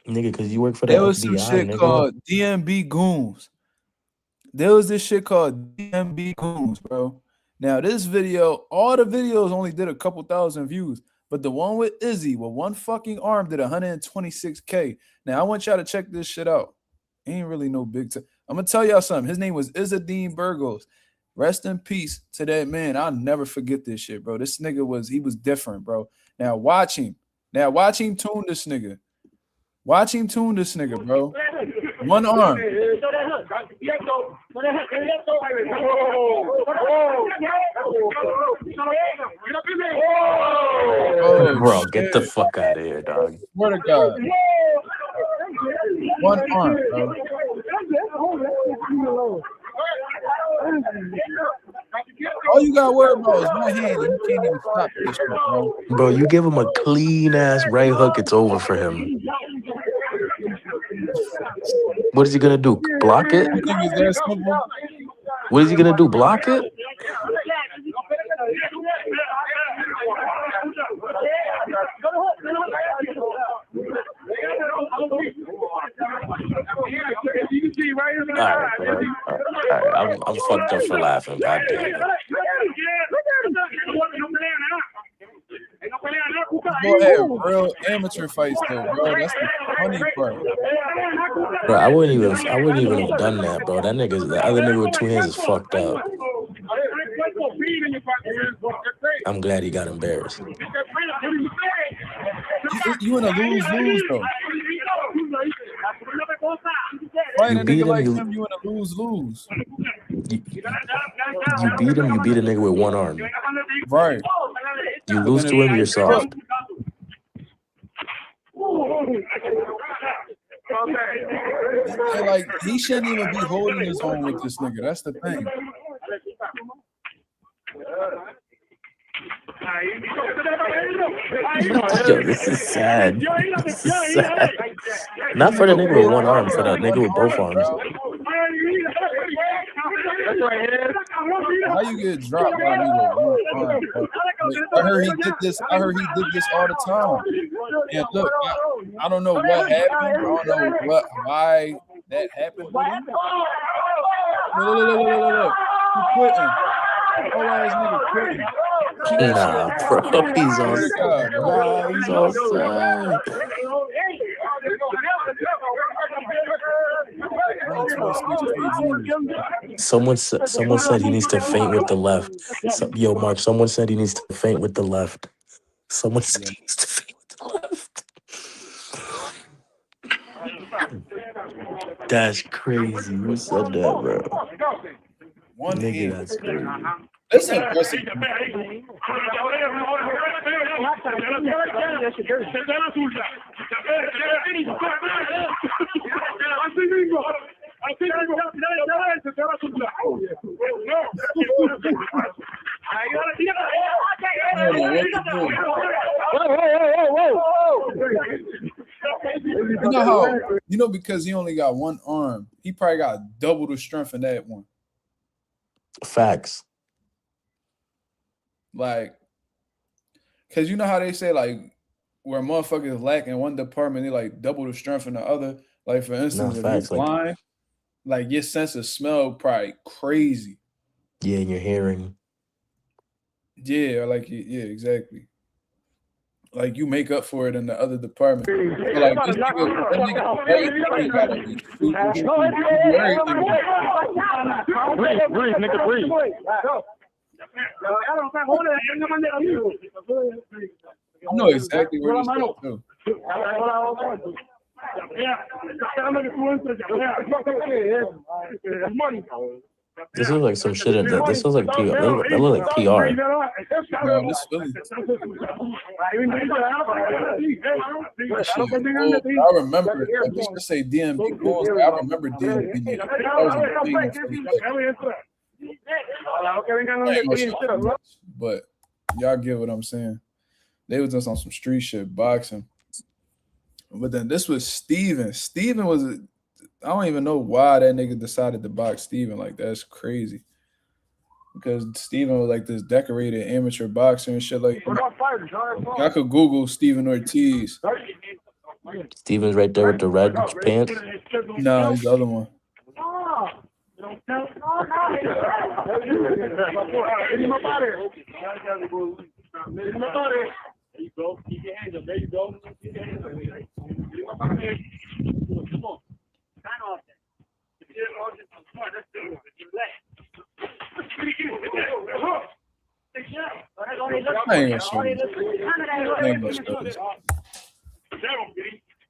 Nigga, because you work for the There was some FBI, shit nigga. called DMB Goons. There was this shit called DMB Goons, bro. Now, this video, all the videos only did a couple thousand views, but the one with Izzy with one fucking arm did 126K. Now, I want y'all to check this shit out. Ain't really no big time. I'm gonna tell y'all something. His name was Izzadine Burgos. Rest in peace to that man. I'll never forget this shit, bro. This nigga was different, bro. Now watch him. Watch him tune this nigga. Watch him tune this nigga, bro. One arm. Oh, Bro, shit. get the fuck out of here, dog. Swear to God. One arm, bro. All you got to worry about is one hand. You can't even stop this shit, bro. Bro, you give him a clean ass right hook, it's over for him. What is he gonna do? Block it? You think it's that simple? What is he gonna do? Block it? Alright, bro. Alright, I'm fucked up for laughing. God damn it. Boy had real amateur fights though, bro. That's the funny part. Bro, I wouldn't even have done that, bro. The other nigga with two hands is fucked up. I'm glad he got embarrassed. You in a lose-lose though. Fighting a nigga like him, you in a lose-lose. You beat him, you beat a nigga with one arm. Right. You lose to him, you're soft. And like he shouldn't even be holding his own with this nigga. That's the thing. Yo, this is sad. This is sad. Not for the nigga with one arm, for the nigga with both arms. How you get dropped by a nigga with one arm? I heard he did this all the time. And look, I don't know what happened. I don't know why that happened with him. Look. He's quitting. Oh, ass nigga quitting. Nah, bro, he's all sad. Nah, he's all sad. Someone said he needs to faint with the left. Yo, Mark, someone said he needs to faint with the left. Someone said he needs to faint with the left. That's crazy. Who said that, bro? One Nigga, hand. that's crazy. That's impressive. You know, because he only got one arm, he probably got double the strength in that one. Facts. Like, because you know how they say, like, where motherfuckers lack in one department, they like double the strength in the other. Like, for instance, if you're blind, like your sense of smell probably crazy. Yeah, and your hearing. Yeah, exactly. like you make up for it in the other department. So, like this nigga, that nigga Barry gotta be super Breathe, nigga, breathe. I know exactly where this goes too. This is like some shit. This is like PR. That look like PR. No, this Philly. That shit old. I remember. I just to say DMV goals. I remember DMV. That was a thing in Philly. I ain't gonna show you, but y'all get what I'm saying. They was just on some street shit, boxing. But then this was Steven. Steven was, I don't even know why that nigga decided to box Steven. Like, that's crazy. Because Steven was like this decorated amateur boxer and shit like that. Y'all could Google Steven Ortiz. Steven's right there with the red pants. No, he's the other one. There you go. Keep your hands up. There you go. Keep your hands up. Come on. Sign off that. If you're all just smart, that's good. I ain't gonna show you. I ain't gonna show this.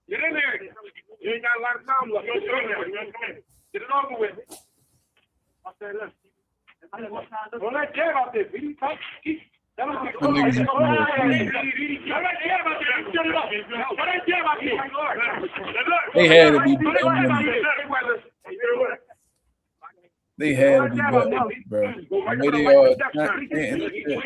Get in there. You ain't got a lot of time left. Get it over with. I said, look. Don't let Jay out there, B. They had to be They had to be better, bro. The way they are chanting and shit.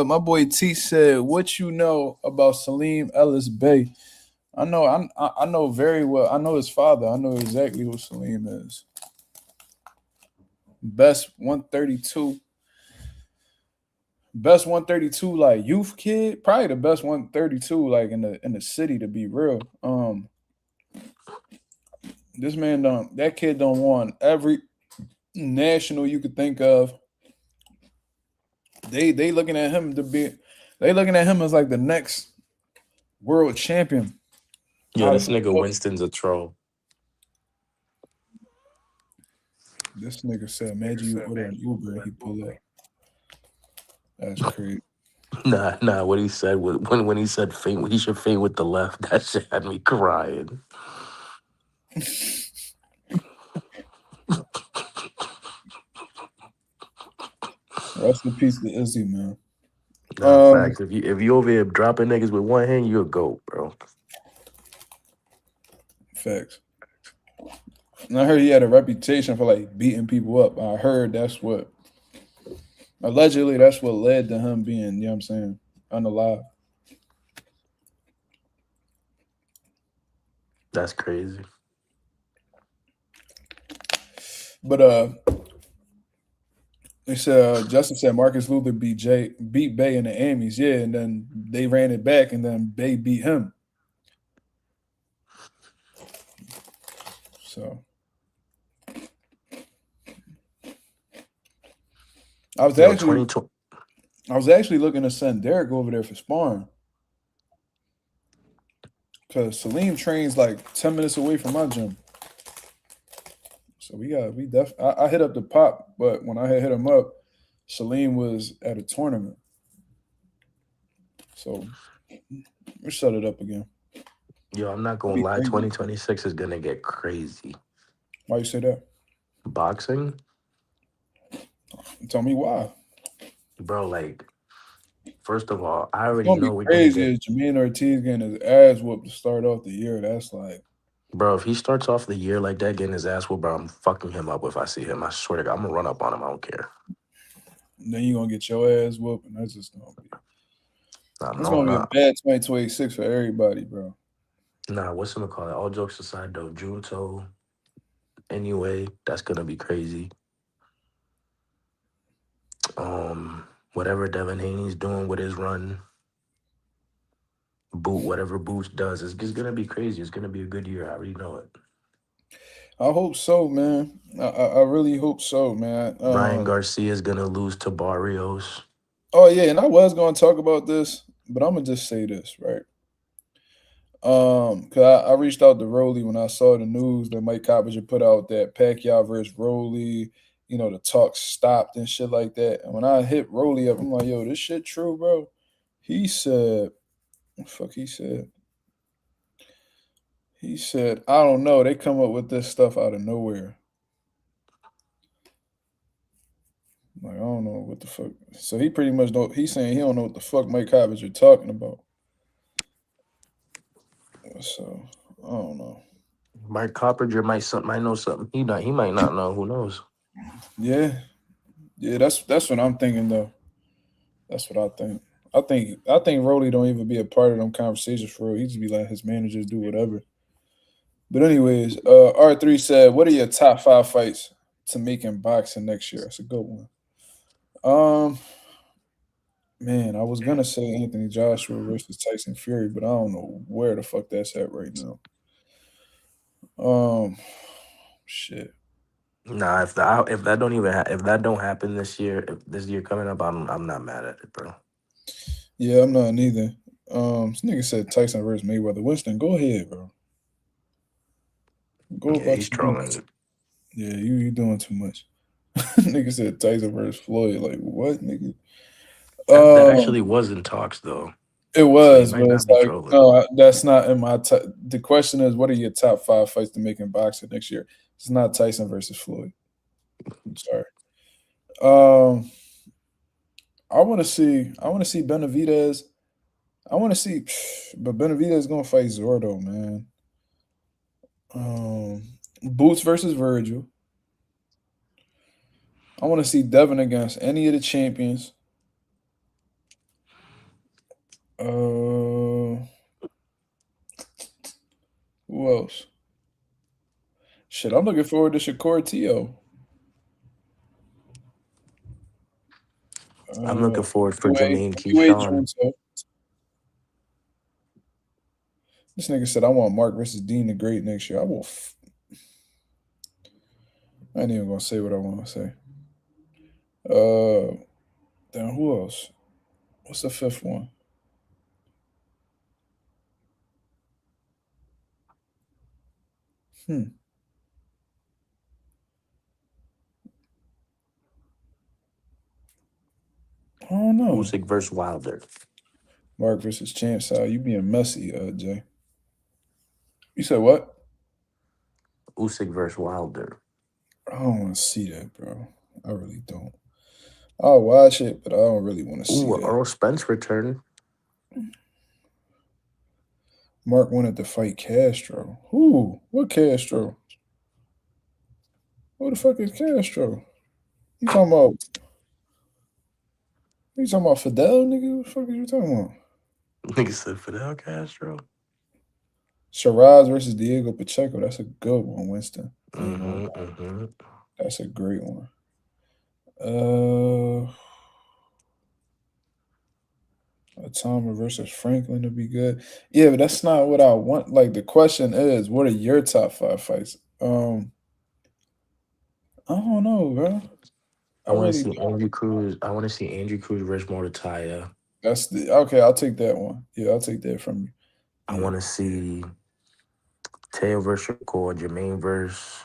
My boy T said, "What you know about Salim Ellis Bey?" I know very well. I know his father. I know exactly who Salim is. Best 132 like youth kid. Probably the best 132 like in the city, to be real. This man that kid don't want every national you could think of. They looking at him as like the next world champion. Yo, this nigga Winston's a troll. This nigga said, imagine you order an Uber and he pull up. That's crazy. Nah. What he said when he said feint, he should feint with the left. That shit had me crying. Rest in peace to Izzy, man. Facts. If you over here dropping niggas with one hand, you a goat, bro. Facts. And I heard he had a reputation for like beating people up. I heard allegedly that's what led to him being, you know what I'm saying, unalive. That's crazy. But they said Justin said Marcus Luther beat Bey in the Amies, yeah, and then they ran it back, and then Bey beat him. So I was actually looking to send Derek over there for sparring, because Salim trains like 10 minutes away from my gym. So I hit up the Pop, but when I had hit him up, Salim was at a tournament. So we shut it up again. Yo, I'm not gonna lie, 2026 is gonna get crazy. Why you say that? Boxing? Tell me why. Bro, like, first of all, I already know we're crazy is Jermaine Ortiz getting his ass whooped to start off the year. That's like, bro, if he starts off the year like that, getting his ass whooped, bro, I'm fucking him up if I see him. I swear to God, I'm gonna run up on him. I don't care. And then you're gonna get your ass whooped, and that's just gonna be. It's gonna be a bad 2026 for everybody, bro. Nah, what's gonna call it? All jokes aside, though, Junto, anyway, that's gonna be crazy. Whatever Devin Haney's doing with his run, whatever Boots does, it's going to be crazy. It's going to be a good year. I already know it. I hope so, man. I really hope so, man. Ryan Garcia is going to lose to Barrios. Oh, yeah, and I was going to talk about this, but I'm going to just say this, right? Because I reached out to Rolly when I saw the news that Mike Coppinger put out that Pacquiao versus Rolly, the talk stopped and shit like that. And when I hit Rolly up, I'm like, yo, this shit true, bro. He said, what the fuck he said? He said, I don't know. They come up with this stuff out of nowhere. Like, I don't know what the fuck. So he pretty much he's saying he don't know what the fuck Mike Coppinger talking about. So I don't know. Mike Coppinger might know something. He might not know. Who knows? Yeah. That's what I'm thinking though. That's what I think. I think Rolly don't even be a part of them conversations for real. He just be like his managers do whatever. But anyways, R3 said, "What are your top 5 fights to make in boxing next year?" That's a good one. Man, I was gonna say Anthony Joshua versus Tyson Fury, but I don't know where the fuck that's at right now. Shit. Nah, if that don't happen this year, if this year coming up, I'm not mad at it, bro. Yeah, I'm not neither. This nigga said Tyson versus Mayweather. Winston, go ahead, bro. Go Yeah, about he's your trolling. business. Yeah, you doing too much. Nigga said Tyson versus Floyd. Like what, nigga? That actually was in talks though. It So he was, might but it's not be like trolling. no, that's not in my. The question is, what are your top 5 fights to make in boxing next year? It's not Tyson versus Floyd. I'm sorry. I want to see Benavidez. I want to see, but Benavidez is gonna fight Zordo, man. Boots versus Virgil. I want to see Devin against any of the champions. Who else? Shit, I'm looking forward to Shakur Tio. I'm looking forward for UA Jermaine Keyshawn. This nigga said I want Mark versus Dean the Great next year. I ain't even gonna say what I want to say. Then who else? What's the 5th one? I don't know. Usyk versus Wilder. Mark versus Champ Sal. You being messy, Jay. You said what? Usyk versus Wilder. I don't want to see that, bro. I really don't. I'll watch it, but I don't really want to see that. Earl Spence return. Mark wanted to fight Castro. Who? What Castro? Who the fuck is Castro? You talking about? You talking about Fidel, nigga? What the fuck are you talking about? Nigga said Fidel Castro. Shiraz versus Diego Pacheco. That's a good one, Winston. Mm-hmm. That's a great one. Atama versus Franklin would be good. Yeah, but that's not what I want. Like the question is, what are your top 5 fights? I don't know, bro. I want to see Andrew Cruz. I want to see Andrew Cruz versus Mortataya. That's okay. I'll take that one. Yeah, I'll take that from you. I want to see Teo versus Shakur, Jermaine versus.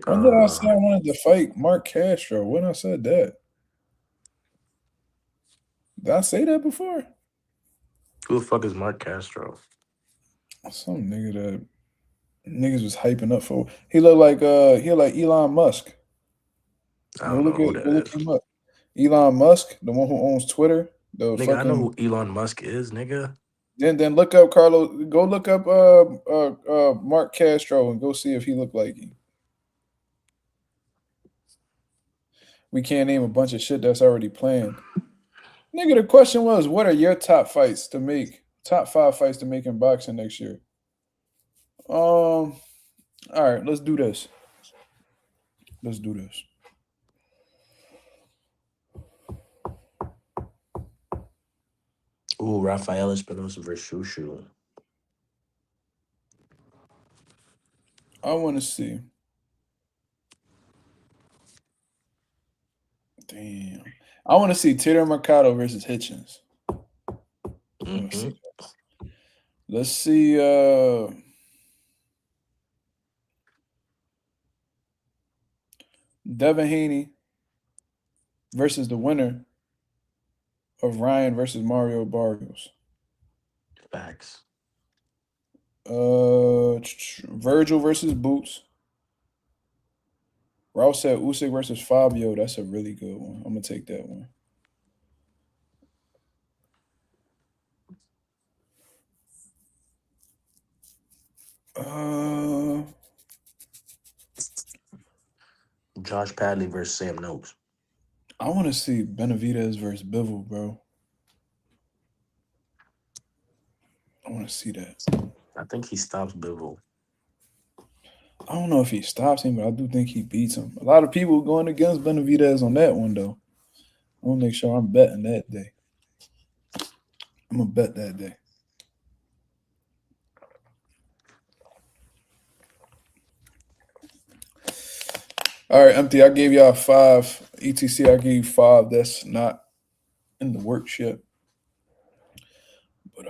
When did I say I wanted to fight Mark Castro? When I said that? Did I say that before? Who the fuck is Mark Castro? Some nigga that niggas was hyping up for. He looked like Elon Musk. I don't know who that Look is. him up. Elon Musk, the one who owns Twitter. Nigga, I know who Elon Musk is, nigga. Then look up Carlos. Go look up Mark Castro and go see if he looked like him. We can't name a bunch of shit that's already planned. Nigga, the question was, what are your top 5 fights to make in boxing next year? All right, let's do this. Ooh, Rafael Espinosa versus Shushu. I want to see. Damn. I want to see Taylor Mercado versus Hitchens. I want to see that. Let's see. Devin Haney versus the winner of Ryan versus Mario Barrios. Facts. Virgil versus Boots. Rouse said Usyk versus Fabio. That's a really good one. I'm gonna take that one. Josh Padley versus Sam Noakes. I want to see Benavidez versus Bivol, bro. I want to see that. I think he stops Bivol. I don't know if he stops him, but I do think he beats him. A lot of people going against Benavidez on that one, though. I want to make sure I'm betting that day. I'm going to bet that day. All right, Empty, I gave y'all 5. ETC, I gave you 5. That's not in the works yet. But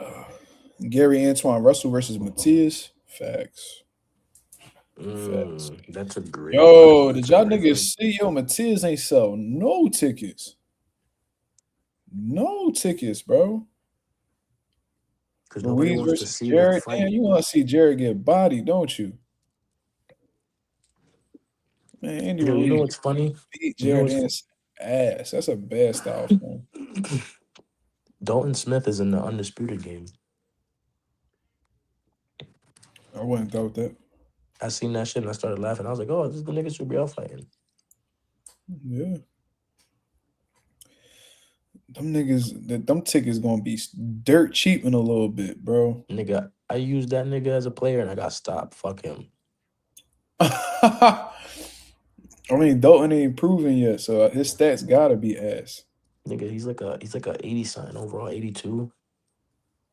Gary Antoine Russell versus Matias. Facts. That's a great. Yo, did y'all niggas see? Yo, Matias ain't sell no tickets. No tickets, bro. Because nobody Louise wants to versus see Jared. that fight. Man, you want to see Jared get bodied, don't you? Man, Andy Yo, Ruiz you know what's funny? beat Jared ass. That's a bad style for him. Dalton Smith is in the undisputed game. I wouldn't doubt that. I seen that shit and I started laughing. I was like, oh, this is the niggas should be out fighting. Yeah. Them tickets gonna be dirt cheap in a little bit, bro. Nigga, I used that nigga as a player and I got stopped. Fuck him. I mean, Dalton ain't proven yet, so his stats gotta be ass. Nigga, he's like a 80 sign overall, 82.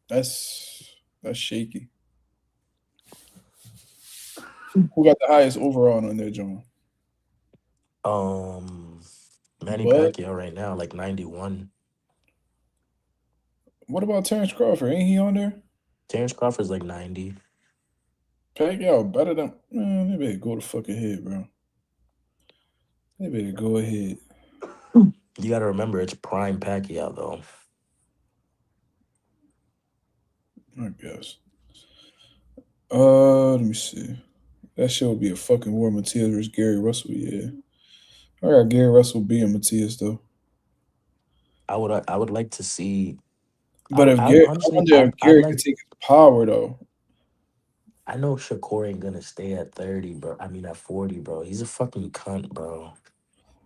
That's shaky. Who got the highest overall on their John? Manny Pacquiao right now, like 91. What about Terrence Crawford? Ain't he on there? Terrence Crawford's like 90. Pacquiao better than man. They better go the fuck ahead, bro. They better go ahead. You gotta remember it's prime Pacquiao though. I guess. Let me see. That shit would be a fucking war. Matias versus Gary Russell. Yeah, I got Gary Russell beating Matias though. I would like to see. But if Gary, honestly, I wonder if Gary could take his power though. I know Shakur ain't gonna stay at 30, bro. I mean at 40, bro. He's a fucking cunt, bro.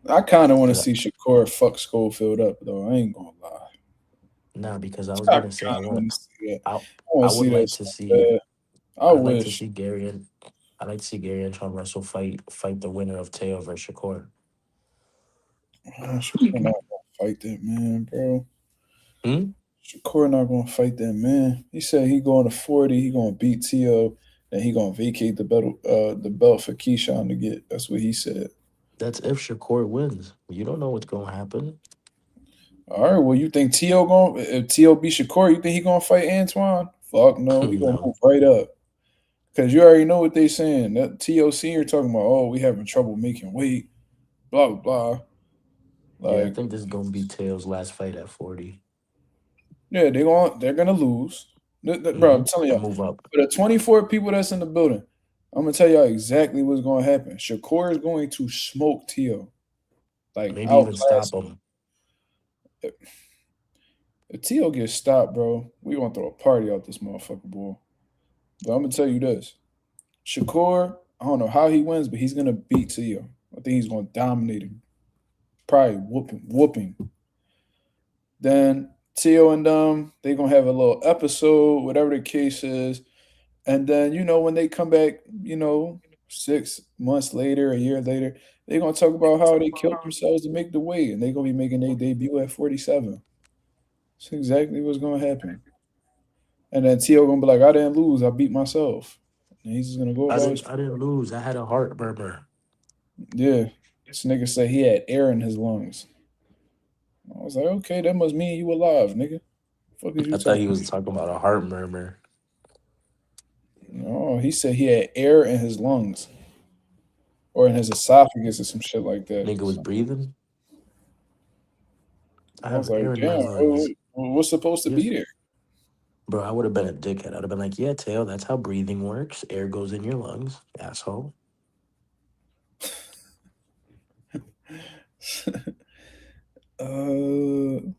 I kind of want to see Shakur fuck Schofield up though. I ain't gonna lie. Nah, because I was gonna say I would like to see Gary and I'd like to see Gary and Sean Russell fight the winner of Teo versus Shakur. Shakur not gonna fight that man, bro. Shakur not gonna fight that man. He said he going to 40. He gonna beat Teo, and he gonna vacate the belt for Keyshawn to get. That's what he said. That's if Shakur wins. You don't know what's gonna happen. All right. Well, you think if Teo beat Shakur, you think he gonna fight Antoine? Fuck no. He gonna move right up. Because you already know what they saying. That Teo Senior talking about, oh, we having trouble making weight, blah blah blah. Like, I think this is gonna be Teo's last fight at 40. Yeah, they're gonna lose. Bro, I'm telling y'all, move up. For the 24 people that's in the building, I'm gonna tell y'all exactly what's gonna happen. Shakur is going to smoke Teo. Like maybe even stop him. If Teo gets stopped, bro, we gonna throw a party out this motherfucker, boy. But I'm gonna tell you this. Shakur, I don't know how he wins, but he's gonna beat Teo. I think he's gonna dominate him. Probably whooping. Then Teo and them, they're gonna have a little episode, whatever the case is. And then, when they come back, 6 months later, a year later, they're gonna talk about how they killed themselves to make the weight, and they're gonna be making their debut at 47. That's exactly what's gonna happen. And then T.O. gonna be like, I didn't lose, I beat myself. And he's just gonna go about his I didn't lose. I had a heart murmur. yeah. This nigga said he had air in his lungs. I was like, okay, that must mean you alive, nigga. Fuck is you I thought he talking was about? talking about a heart murmur. No, he said he had air in his lungs or in his esophagus or some shit like that. Nigga was So breathing. I I was have like, air in my damn, lungs. what's supposed to Yes. be there? Bro, I would have been a dickhead. I'd have been like, yeah, Tail, that's how breathing works. Air goes in your lungs, asshole.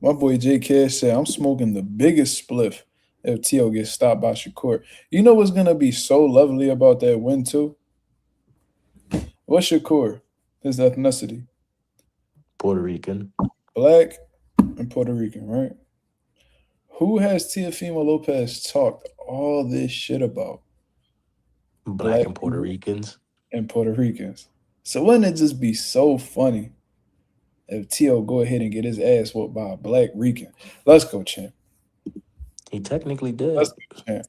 My boy J Cash said, I'm smoking the biggest spliff if T.O. gets stopped by Shakur. You know what's gonna be so lovely about that win too? What's Shakur? His ethnicity? Puerto Rican. Black and Puerto Rican, right? Who has Teofimo Lopez talked all this shit about? Black and Puerto people Ricans. and Puerto Ricans. So wouldn't it just be so funny if T.O. go ahead and get his ass whooped by a black Rican? Let's go, champ. He technically Let's did. go, champ.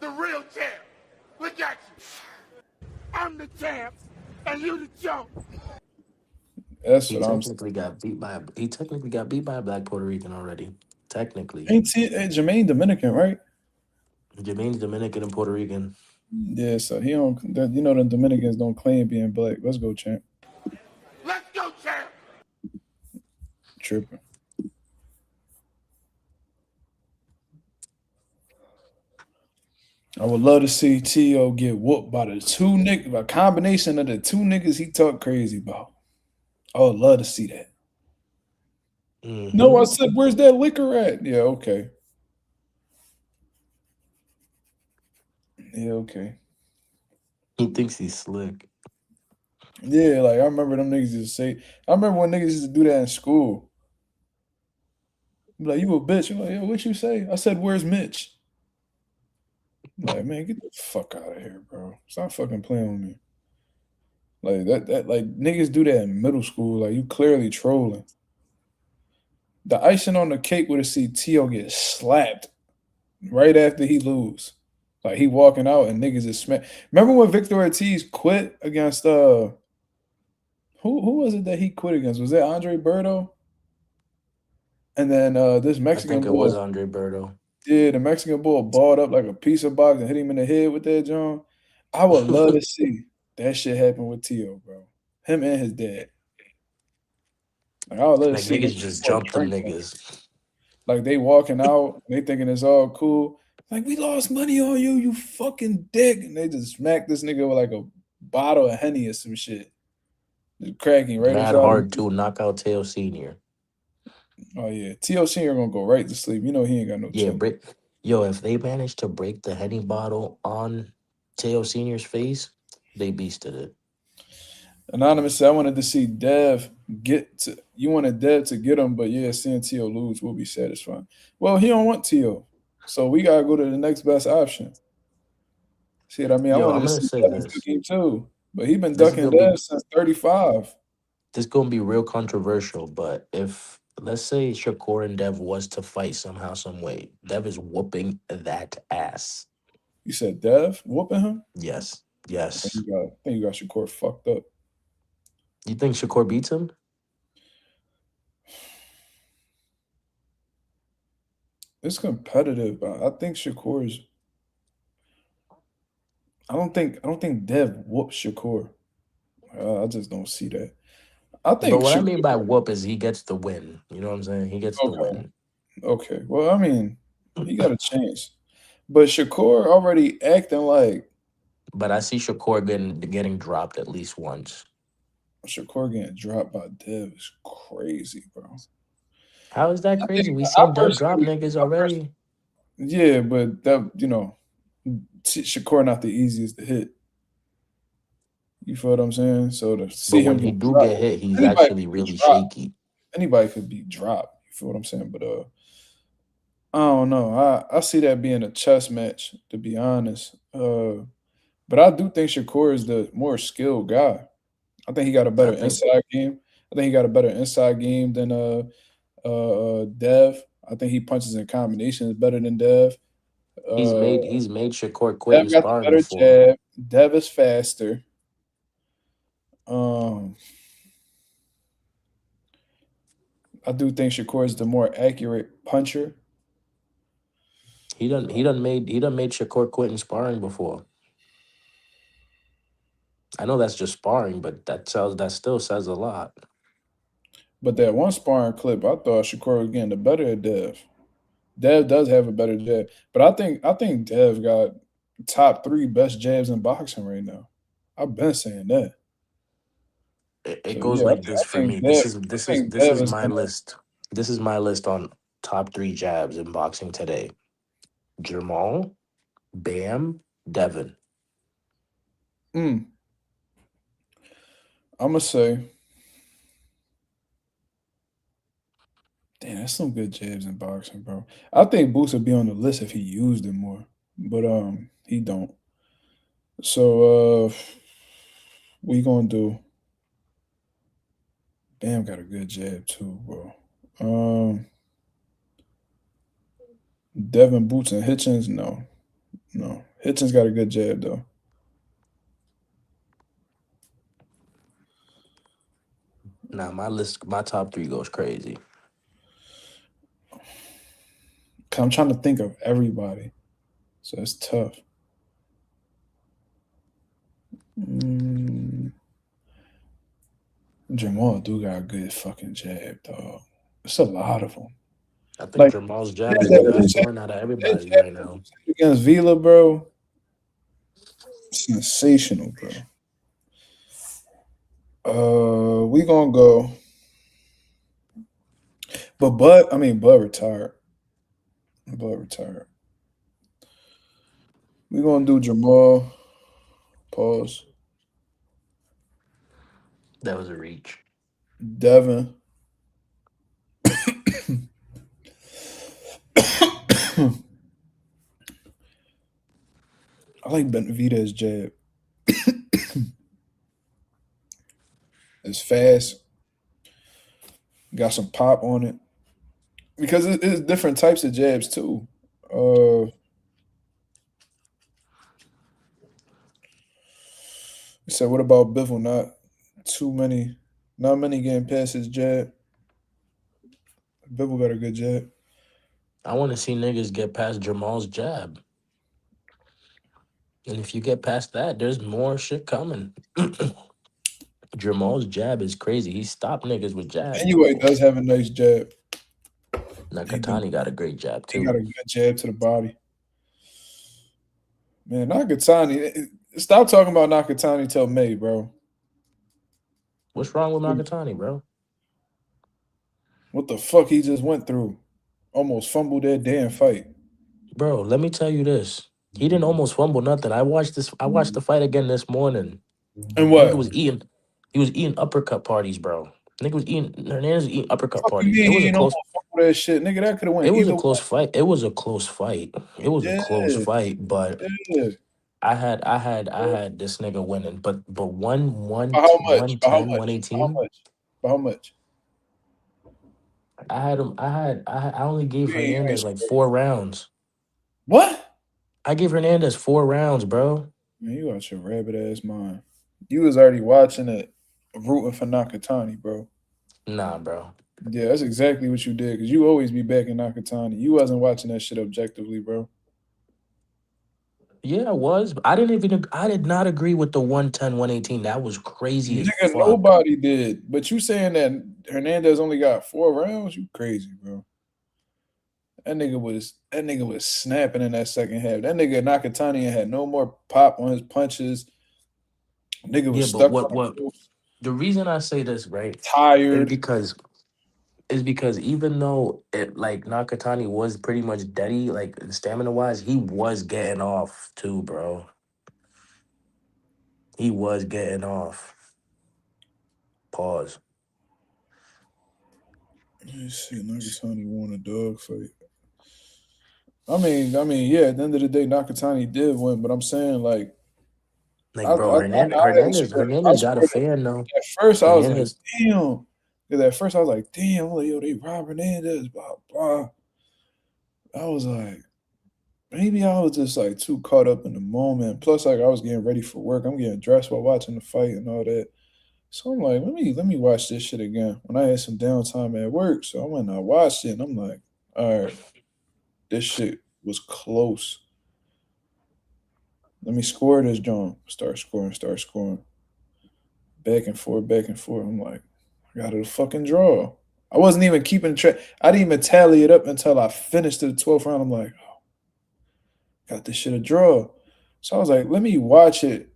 The real champ. Look at you. I'm the champ, and you the joke. That's He what I'm saying. technically got beat by a black Puerto Rican already. Technically. Ain't Jermaine Dominican, right? Jermaine's Dominican and Puerto Rican. Yeah, so he don't. You know, the Dominicans don't claim being black. Let's go, champ. Let's go, champ. Tripping. I would love to see T.O. get whooped by the two niggas, by a combination of the two niggas he talk crazy about. I would love to see that. Mm-hmm. No, I said, where's that liquor at? Yeah, okay. Yeah, okay. He thinks he's slick. Yeah, like I remember them niggas used to say. I remember when niggas used to do that in school. Like, you a bitch. I'm like, yo, what you say? I said, where's Mitch? I'm like, man, get the fuck out of here, bro. Stop fucking playing with me. Like that like niggas do that in middle school. Like, you clearly trolling. The icing on the cake would have seen T.O. get slapped right after he lose. Like, he walking out and niggas is smack. Remember when Victor Ortiz quit against who was it that he quit against? Was that Andre Berto? And then this I Mexican think it boy, was Andre Berto. yeah, the Mexican boy balled up like a pizza box and hit him in the head with that John. I would love to see that shit happen with T.O., bro. Him and his dad. Like, I would love to Like, see niggas just jump them niggas. like they walking out, they thinking it's all cool. Like, we lost money on you, you fucking dick. And they just smack this nigga with like a bottle of Henny or some shit. Just cracking right Mad inside. hard to knock out Tail Senior. Oh yeah. T.O. Senior gonna go right to sleep. You know he ain't got no Yeah, chance. yo, if they manage to break the Henny bottle on Tail Senior's face, they beasted it. Anonymous said, I wanted to see Dev you wanted Dev to get him, but yeah, seeing T.O. lose will be satisfying. Well, he don't want T.O. So we gotta go to the next best option. See what I mean? I Yo, wanted I'm to gonna see say Dev this. duck him too. But he been This is ducking gonna be Dev since 35. this is gonna be real controversial, but if let's say Shakur and Dev was to fight somehow, some way, Dev is whooping that ass. You said Dev whooping him? Yes. I Yes. think you got Shakur fucked up. You think Shakur beats him? It's competitive, but I think Shakur's. I don't think Dev whoops Shakur. I just don't see that. I But think what I Shakur. mean by whoop is he gets the win. You know what I'm saying? He gets the Okay. win. Okay. Well, I mean, he got a chance. But Shakur already acting like But I see Shakur getting dropped at least once. Shakur getting dropped by Dev is crazy, bro. How is that I crazy? think We I seen Dev drop personally, niggas already. yeah, but that Shakur not the easiest to hit. You feel what I'm saying? So to see But him when he get do dropped, get hit, he's anybody actually could be really dropped. shaky. Anybody could be dropped. You feel what I'm saying? But I don't know. I see that being a chess match, to be honest. But I do think Shakur is the more skilled guy. I think he got a better I think inside game. I think he got a better inside game than Dev. I think he punches in combinations better than Dev. He's made Shakur quit in Dev got the sparring better before. jab. Dev is faster. I do think Shakur is the more accurate puncher. He done made Shakur quit in sparring before. I know that's just sparring, but that still says a lot. But that one sparring clip, I thought Shakur was getting the better of Dev. Dev does have a better jab, but I think Dev got top 3 best jabs in boxing right now. I've been saying that. It goes like this for me. This is my list. This is my list on top 3 jabs in boxing today. Jamal, Bam, Devin. I'm gonna say, damn, that's some good jabs in boxing, bro. I think Boots would be on the list if he used it more, but he don't. So we gonna do. Bam got a good jab too, bro. Devin, Boots, and Hitchens, no. Hitchens got a good jab though. Nah, my top 3 goes crazy. I'm trying to think of everybody, so it's tough. Jamal do got a good fucking jab, dog. It's a lot of them. I think Jamal's jab is the best one out of everybody right now. Against Vila, bro, sensational, bro. We gonna go, but Bud retired. Bud retired. We gonna do Jamal. Pause. That was a reach. Devin. I like Benavidez's jab. It's fast. Got some pop on it. Because it's different types of jabs too. So what about Bivol? Not many getting past his jab. Bivol got a good jab. I want to see niggas get past Jamal's jab. And if you get past that, there's more shit coming. Jamal's jab is crazy. He stopped niggas with jabs. Anyway, does have a nice jab. Nakatani got a great jab too. He got a good jab to the body. Man, Nakatani, stop talking about Nakatani till May, bro. What's wrong with Nakatani, bro? What the fuck he just went through? Almost fumbled that damn fight. Bro, let me tell you this. He didn't almost fumble nothing. I watched the fight again this morning. And what? He was eating uppercut parties, bro. Hernandez was eating uppercut Fuck parties. it was a close that shit. Nigga, that could have went. It was a close fight. It was a close fight. But I had this nigga winning. But one 110, 118. How much? I only gave Hernandez like 4 rounds. What? I gave Hernandez 4 rounds, bro. Man, you out your rabbit ass mind. You was already watching it, rooting for Nakatani, bro. Nah, bro. Yeah, that's exactly what you did, because you always be backing Nakatani. You wasn't watching that shit objectively, bro. Yeah, I was. I did not agree with the 110, 118. That was crazy as fuck. Nobody did. But you saying that Hernandez only got 4 rounds? You crazy, bro. That nigga was snapping in that second half. That nigga Nakatani had no more pop on his punches. Nigga was stuck. What the reason I say this, right? Tired. Is because even though it like Nakatani was pretty much deady, like stamina wise, he was getting off too, bro. He was getting off. Pause. Let me see. Nakatani won a dog fight. I mean, yeah. At the end of the day, Nakatani did win, but I'm saying like bro, Hernandez got a fan though. At first, I was like, damn. Because at first, I was like, damn, like, yo, they rob Hernandez, blah, blah. I was like, maybe I was just like too caught up in the moment. Plus, like I was getting ready for work. I'm getting dressed while watching the fight and all that. So I'm like, let me watch this shit again when I had some downtime at work. So I went and I watched it and I'm like, all right, this shit was close. Let me score this joint. Start scoring. Back and forth, back and forth. I'm like, I got a fucking draw. I wasn't even keeping track. I didn't even tally it up until I finished the 12th round. I'm like, oh, got this shit a draw. So I was like, let me watch it.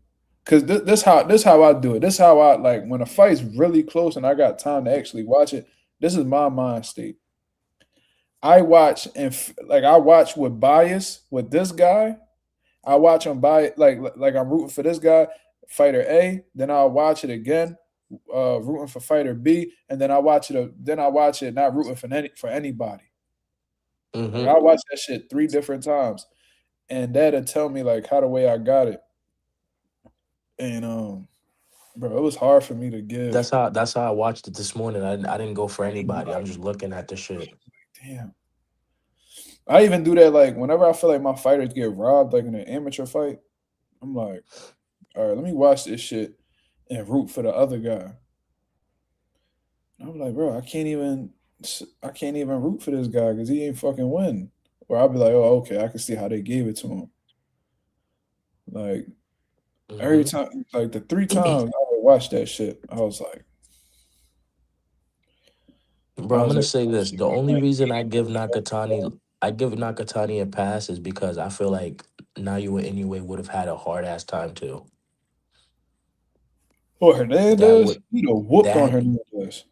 Cause this how I do it. This how I like when a fight's really close and I got time to actually watch it. This is my mind state. I watch and I watch with bias with this guy. I watch him by like I'm rooting for this guy, fighter A. Then I'll watch it again, rooting for fighter B, and then I watch it. Then I watch it not rooting for anybody. Like I watch that shit 3 different times, and that'll tell me like how the way I got it. And bro, it was hard for me to give. That's how I watched it this morning. I didn't go for anybody. I'm just looking at the shit. Damn. I even do that like whenever I feel like my fighters get robbed, like in an amateur fight. I'm like, all right, let me watch this shit and root for the other guy. And I'm like, bro, I can't even root for this guy because he ain't fucking win. Or I'll be like, oh, okay, I can see how they gave it to him. Like every time, like the 3 times I would watch that shit, I was like, bro, I'm gonna say this. The only reason I give Nakatani a pass is because I feel like Naoya anyway would have had a hard ass time too. oh, Hernandez, he'd have whooped on Hernandez.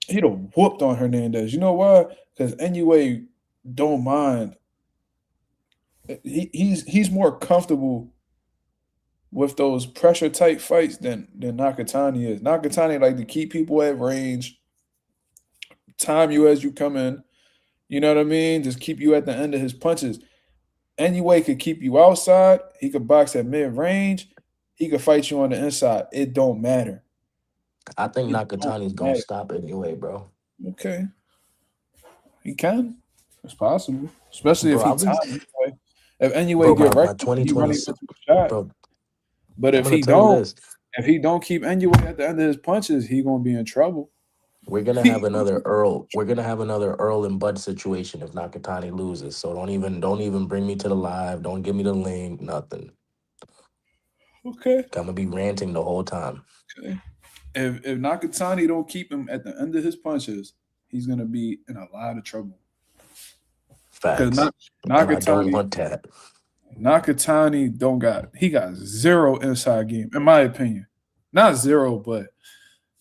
He'd have whooped on Hernandez. You know why? Because anyway, don't mind. He's more comfortable with those pressure type fights than Nakatani is. Nakatani like to keep people at range, time you as you come in. You know what I mean? Just keep you at the end of his punches. Anyway could keep you outside. He could box at mid range. He could fight you on the inside. It don't matter. I think Nakatani's gonna stop anyway, bro. Okay. He can. It's possible. Especially if he time anyway. If anyway get right, he running into a shot. Bro, but if he don't keep anyway at the end of his punches, he gonna be in trouble. We're gonna have another Earl. We're gonna have another Earl and Bud situation if Nakatani loses. So don't even bring me to the live. Don't give me the link. Nothing. Okay. I'm gonna be ranting the whole time. Okay. If Nakatani don't keep him at the end of his punches, he's gonna be in a lot of trouble. Facts. I don't want that. Nakatani got 0 inside game, in my opinion. Not 0, but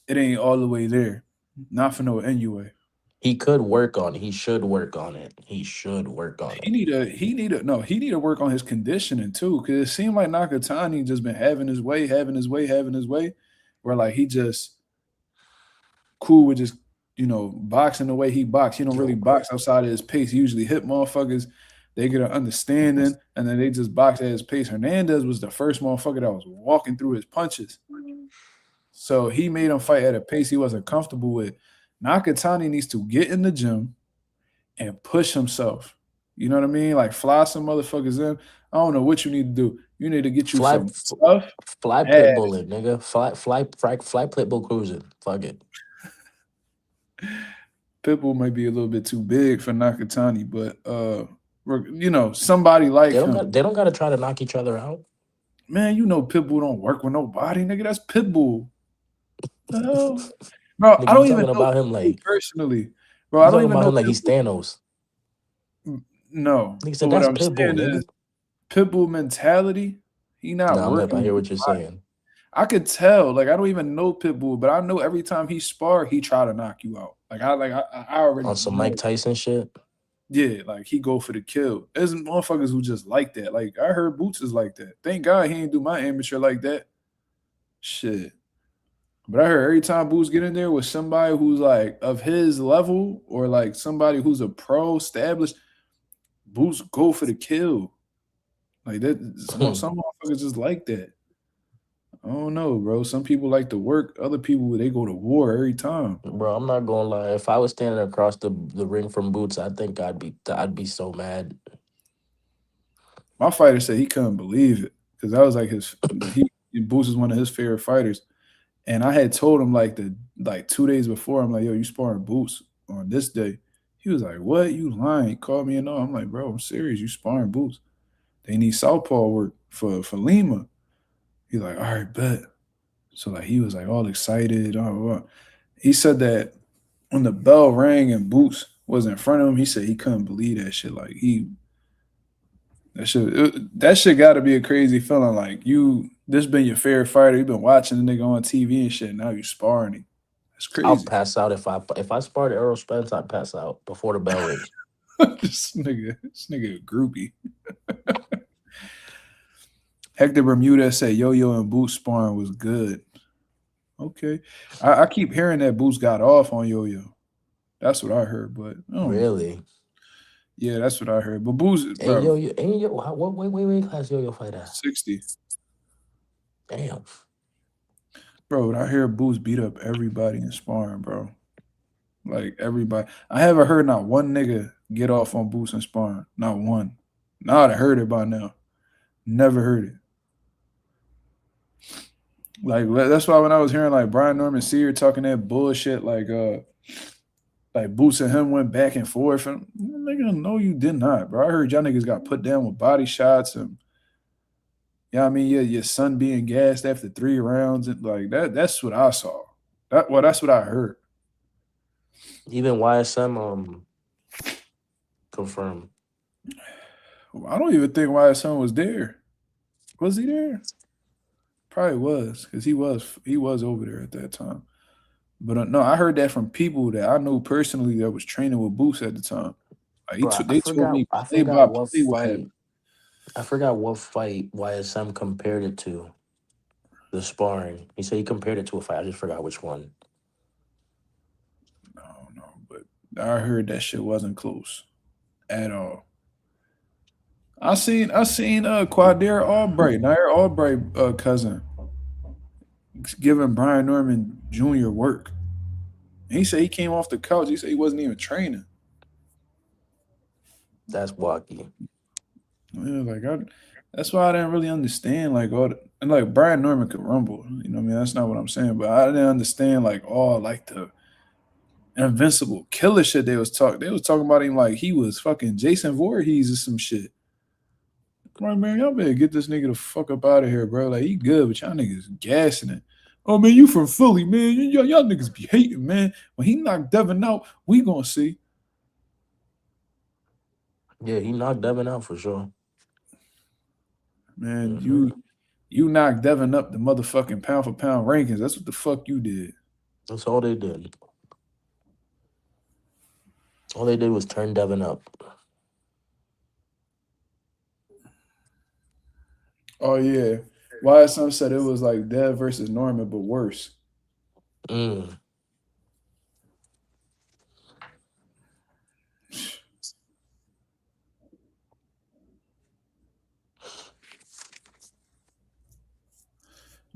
it ain't all the way there. Not for no anyway. He could work on it. He should work on it. He should work on it. He need to work on his conditioning too. Cause it seemed like Nakatani just been having his way, where like he just cool with just, boxing the way he boxed. He don't really box outside of his pace. He usually hit motherfuckers. They get an understanding, and then they just box at his pace. Hernandez was the first motherfucker that was walking through his punches. So he made him fight at a pace he wasn't comfortable with. Nakatani needs to get in the gym and push himself. You know what I mean? Like fly some motherfuckers in. I don't know what you need to do. You need to get you some stuff. Fly Pitbull it, nigga. Fly Pitbull cruising. Fuck it. Pitbull might be a little bit too big for Nakatani, but somebody like him. They don't gotta try to knock each other out. Man, Pitbull don't work with nobody, nigga. That's Pitbull. The hell? Bro, nigga, I don't even know about him like personally. Bro, I don't even know him like he's Thanos. No. Nigga said that's Pitbull, nigga. Pitbull mentality. He not working. I hear what you're saying. I could tell. Like I don't even know Pitbull, but I know every time he spar, he try to knock you out. I already on some Mike Tyson shit. Yeah, like he go for the kill. There's motherfuckers who just like that. Like I heard Boots is like that. Thank God he ain't do my amateur like that. Shit. But I heard every time Boots get in there with somebody who's like of his level or like somebody who's a pro established, Boots go for the kill. Like that. Some motherfuckers just like that. I don't know, bro. Some people like to work. Other people, they go to war every time. Bro, I'm not gonna lie. If I was standing across the ring from Boots, I think I'd be so mad. My fighter said he couldn't believe it because that was like Boots is one of his favorite fighters. And I had told him like 2 days before, I'm like, yo, you sparring Boots on this day. He was like, what? You lying? He called me and all. I'm like, bro, I'm serious. You sparring Boots. They need southpaw work for Lima. He's like, all right, bet. So like he was like all excited. He said that when the bell rang and Boots was in front of him, he said he couldn't believe that shit. Like that shit got to be a crazy feeling. Like this been your favorite fighter. You've been watching the nigga on TV and shit. Now you sparring him. That's I'll crazy. pass out if I sparred Errol Spence. I'd pass out before the bell rings. this nigga a groupie. Hector Bermuda said Yo-Yo and Boots sparring was good. Okay. I keep hearing that Boots got off on Yo-Yo. That's what I heard, but Really? Yeah, that's what I heard. But Boots, Hey, bro, what weight class Yo-Yo fight at? 60. Damn. Bro, I hear Boots beat up everybody in sparring, bro. Like everybody. I haven't heard not one nigga get off on Boots in sparring. Not one. Now I'd have heard it by now. Never heard it. Like that's why when I was hearing like Brian Norman Sear talking that bullshit, like Boots and him went back and forth, and nigga, no, you did not, bro. I heard y'all niggas got put down with body shots and I mean, your son being gassed after 3 rounds and like that's what I saw. That's what I heard. Even YSM confirmed. I don't even think YSM was there. Was he there? Probably was, because he was over there at that time. But no, I heard that from people that I know personally that was training with Boots at the time. Like they told me play by play what happened. I forgot what fight YSM compared it to. The sparring. He said he compared it to a fight. I just forgot which one. No, but I heard that shit wasn't close at all. I seen Quadere Albright, Nair Albright cousin, giving Brian Norman Jr. work. He said he came off the couch. He said he wasn't even training. That's wacky. Yeah, that's why I didn't really understand and like Brian Norman could rumble. You know what I mean? That's not what I'm saying, but I didn't understand like the invincible killer shit they was talking. They was talking about him like he was fucking Jason Voorhees or some shit. Right, man, y'all better get this nigga the fuck up out of here, bro. Like he good, but y'all niggas gassing it. Oh man, you from Philly, man. Y'all niggas be hating, man. When he knocked Devin out, we gonna see. Yeah, he knocked Devin out for sure. Man, you knocked Devin up the motherfucking pound for pound rankings. That's what the fuck you did. That's all they did. All they did was turn Devin up. Oh yeah. Why some said it was like Dev versus Norman, but worse.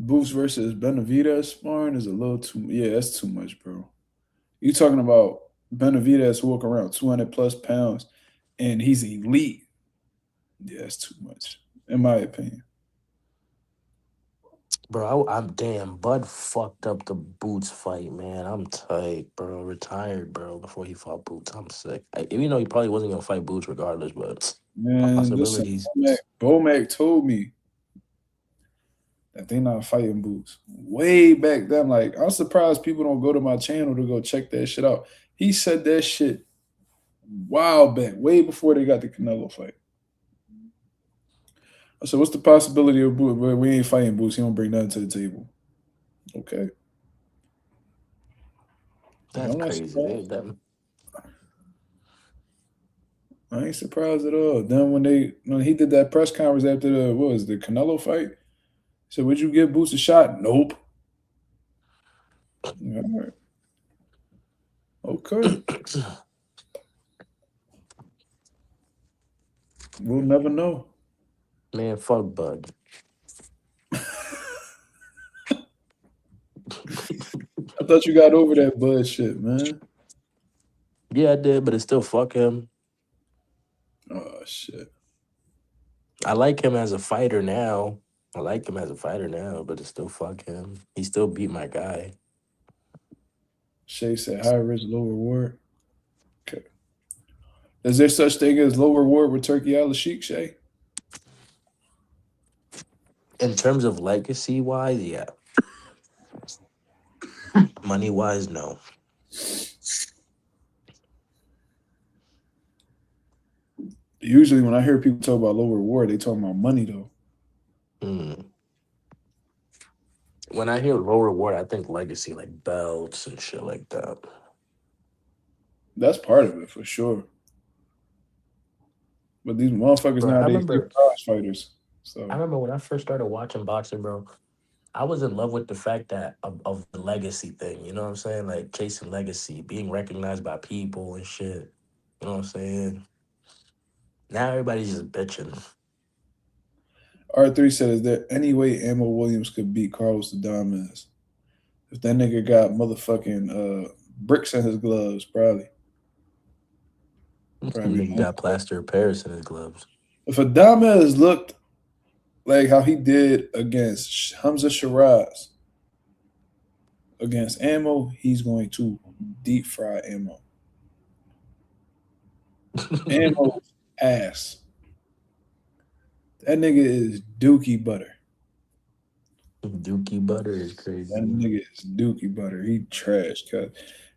Boots versus Benavidez sparring is a little too. Yeah, that's too much, bro. You talking about Benavidez walk around 200 plus pounds, and he's elite. Yeah, that's too much, in my opinion. Bro, I'm damn. Bud fucked up the Boots fight, man. I'm tight, bro. Retired, bro, before he fought Boots. I'm sick. Even though he probably wasn't going to fight Boots regardless, but Man, possibilities. listen, Bomac told me that they not fighting Boots. Way back then, like, I'm surprised people don't go to my channel to go check that shit out. He said that shit while back, way before they got the Canelo fight. So what's the possibility of Boots? Well, we ain't fighting Boots. He don't bring nothing to the table. Okay. That's crazy. I ain't surprised at all. Then when he did that press conference after the Canelo fight, he said, would you give Boots a shot? Nope. All right. Okay. We'll never know. Man, fuck Bud. I thought you got over that bullshit, man. Yeah, I did, but it's still fuck him. Oh shit. I like him as a fighter now. But it's still fuck him. He still beat my guy. Shay said high risk, low reward. Okay. Is there such thing as low reward with Turkey Al Sheik, Shay? In terms of legacy wise, yeah. Money wise, no. Usually when I hear people talk about low reward, they talk about money though. When I hear low reward, I think legacy, like belts and shit like that. That's part of it for sure. But these motherfuckers Bro, nowadays, they're prize fighters. So I remember when I first started watching boxing, bro, I was in love with the fact that of the legacy thing. You know what I'm saying? Like chasing legacy, being recognized by people and shit. You know what I'm saying? Now everybody's just bitching. R3 said, is there any way Ammo Williams could beat Carlos Adames? If that nigga got motherfucking bricks in his gloves, probably. Nigga got plaster of Paris in his gloves. If Adames looked like how he did against Hamza Shiraz, against Ammo, he's going to deep fry Ammo. Ammo's ass. That nigga is dookie butter. Dookie butter is crazy. That nigga is dookie butter. He trash. Cause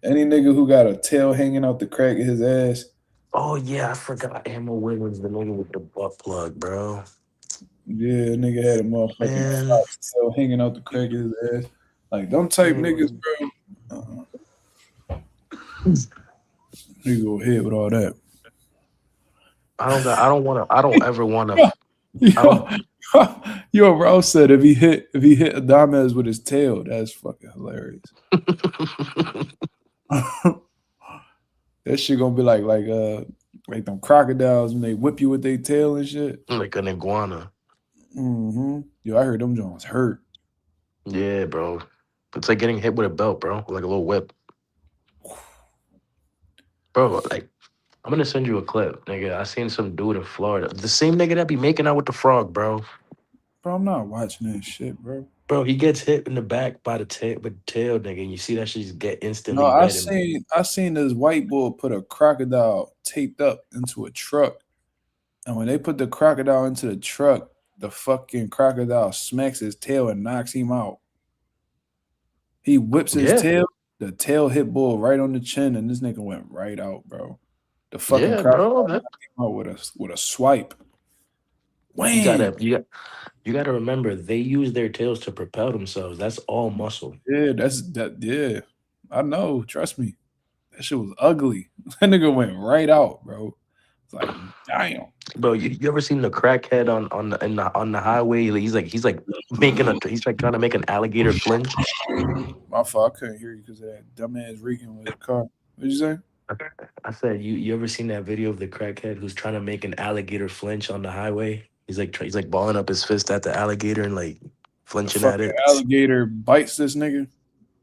any nigga who got a tail hanging out the crack of his ass. Oh yeah, I forgot Ammo Williams, the nigga with the butt plug, bro. Yeah, nigga had a motherfucking tail hanging out the crack of his ass. Like them type niggas, bro. You go ahead with all that. I don't ever wanna Yo, bro said if he hit Adames with his tail, that's fucking hilarious. That shit gonna be like them crocodiles when they whip you with their tail and shit. Like an iguana. Yo, I heard them Jones hurt. Yeah, bro. It's like getting hit with a belt, bro. Like a little whip. Bro, like, I'm gonna send you a clip, nigga. I seen some dude in Florida. The same nigga that be making out with the frog, bro. Bro, I'm not watching that shit, bro. Bro, he gets hit in the back by the tail, nigga, and you see that shit just get instantly No, red. I seen this white boy put a crocodile taped up into a truck. And when they put the crocodile into the truck, the fucking crocodile smacks his tail and knocks him out. He whips his tail. The tail hit bull right on the chin, and this nigga went right out, bro. The fucking crocodile knocked him out with a swipe. Wham! You gotta remember, they use their tails to propel themselves. That's all muscle. Yeah, yeah. I know. Trust me. That shit was ugly. That nigga went right out, bro. It's like, damn. Bro, you ever seen the crackhead on the highway? He's like trying to make an alligator flinch. My fault. I couldn't hear you because of that dumbass reeking with the car. What'd you say? I said, you ever seen that video of the crackhead who's trying to make an alligator flinch on the highway? He's like balling up his fist at the alligator and like flinching at it. Alligator bites this nigga.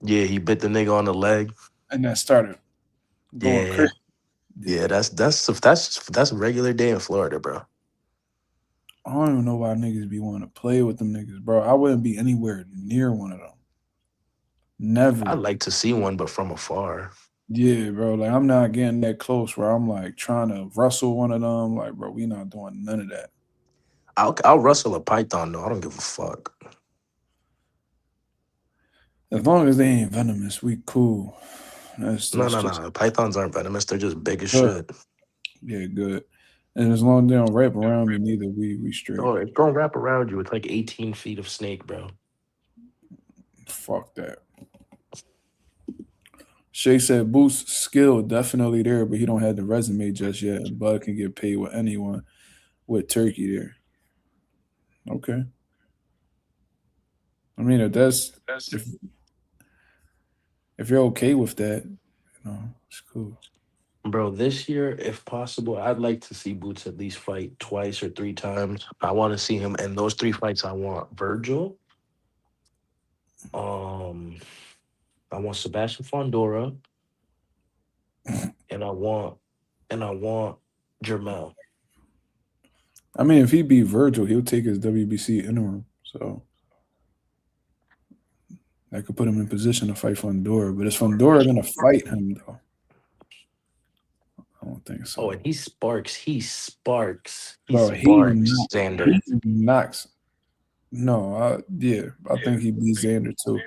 Yeah, he bit the nigga on the leg, and that started going crazy. Yeah, that's a regular day in Florida, bro. I don't even know why niggas be wanting to play with them niggas, bro. I wouldn't be anywhere near one of them. Never. I'd like to see one, but from afar. Yeah, bro. Like, I'm not getting that close where I'm like trying to wrestle one of them. Like, bro, we not doing none of that. I'll wrestle a python though. I don't give a fuck. As long as they ain't venomous, we cool. No. Pythons aren't venomous. They're just big as shit. Yeah, good. And as long as they don't wrap around me, neither we straight. Oh, it's gonna wrap around you. It's like 18 feet of snake, bro. Fuck that. Shay said Boost skill definitely there, but he don't have the resume just yet. And Bud can get paid with anyone with Turkey there. Okay. I mean, if you're okay with that, it's cool. Bro, this year, if possible, I'd like to see Boots at least fight twice or 3 times. I want to see him, and those 3 fights I want Virgil, I want Sebastian Fundora, and I want Jermel. I mean, if he beat Virgil, he'll take his WBC interim. So that could put him in position to fight Fundora. But is Fundora gonna fight him though? I don't think so. Oh, and he sparks. He sparks He Xander. knocks. No, I think he beats Xander too.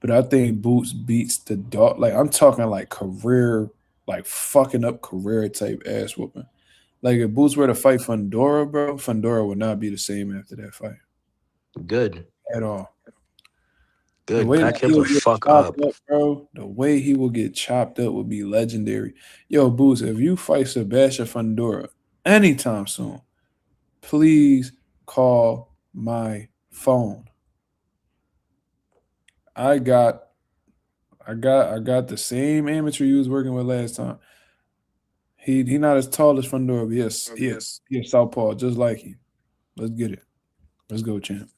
But I think Boots beats the dog. Like I'm talking like career, like fucking up career type ass whooping. Like if Boots were to fight Fundora, bro, Fundora would not be the same after that fight Good. at all. Good. The way Pack that he him the will get fuck chopped up. bro. The way he will get chopped up would be legendary. Yo, Boots, if you fight Sebastian Fundora anytime soon, please call my phone. I got the same amateur you was working with last time. He not as tall as Fundora, but yes, he is southpaw, just like him. Let's get it. Let's go, champ.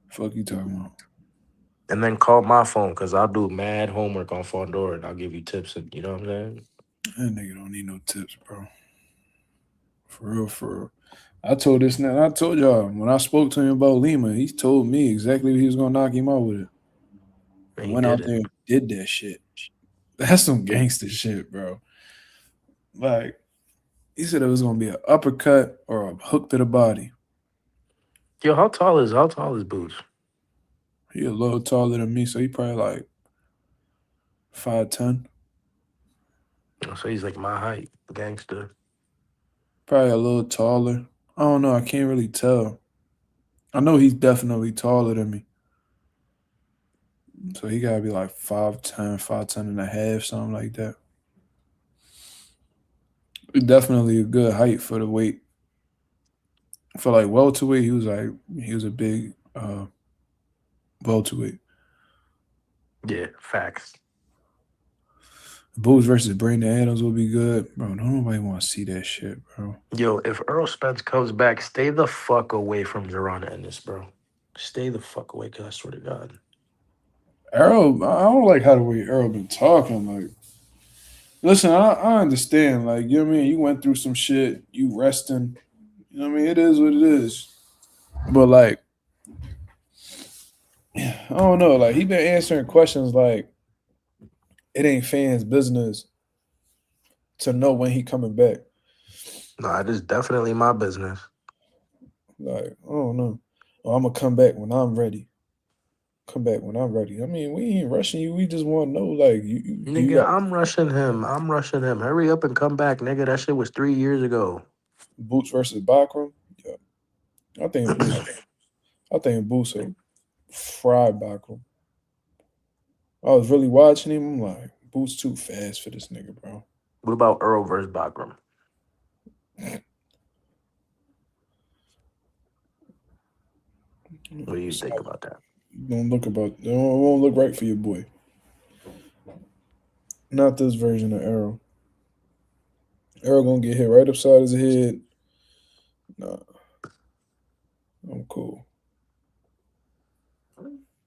Fuck you talking about? And then call my phone because I'll do mad homework on Fundora and I'll give you tips. And you know what I'm saying? That nigga don't need no tips, bro. For real. I told y'all when I spoke to him about Lima, he told me exactly he was gonna knock him out with it. And went out there and did that shit. That's some gangster shit, bro. Like he said it was gonna be an uppercut or a hook to the body. Yo, how tall is Boots? He a little taller than me, so he probably like 5'10". So he's like my height, gangster. Probably a little taller. I don't know. I can't really tell. I know he's definitely taller than me. So he gotta be like 5'10", 5'10 and a half, something like that. Definitely a good height for the weight. For like welterweight, he was a big welterweight. Yeah, facts. Boots versus Brandon Adams will be good. Bro, nobody want to see that shit, bro. Yo, if Earl Spence comes back, stay the fuck away from Jerron Ennis, bro. Stay the fuck away, because I swear to God. Earl, I don't like how the way Earl been talking. Like, listen, I understand. Like, you know what I mean? You went through some shit. You resting. You know what I mean? It is what it is. But, like, I don't know. Like, he been answering questions like, it ain't fans' business to know when he coming back. No, it is definitely my business. Like, I don't know. Well, I'm going to come back when I'm ready. Come back when I'm ready. I mean, we ain't rushing you. We just want to know, like, nigga, I'm rushing him. Hurry up and come back, nigga. That shit was 3 years ago. Boots versus Bakram? Yeah. I think Boots will fry Bakram. I was really watching him. I'm like, Boots too fast for this nigga, bro. What about Earl versus Bakram? What do you think about that? It won't look right for your boy. Not this version of Errol. Errol gonna get hit right upside his head. Nah. I'm cool.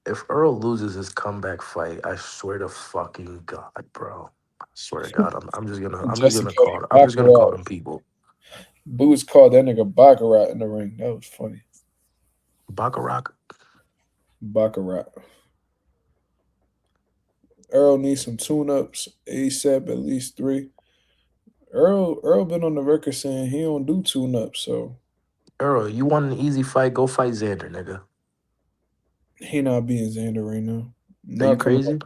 If Earl loses his comeback fight, I swear to fucking God, bro. I swear to God, I'm just gonna call them people. Boots called that nigga Baccarat in the ring. That was funny. Baccarat. Earl needs some tune-ups ASAP, at least 3. Earl been on the record saying he don't do tune-ups, so. Earl, you want an easy fight? Go fight Xander, nigga. He not being Xander right now. Are you crazy?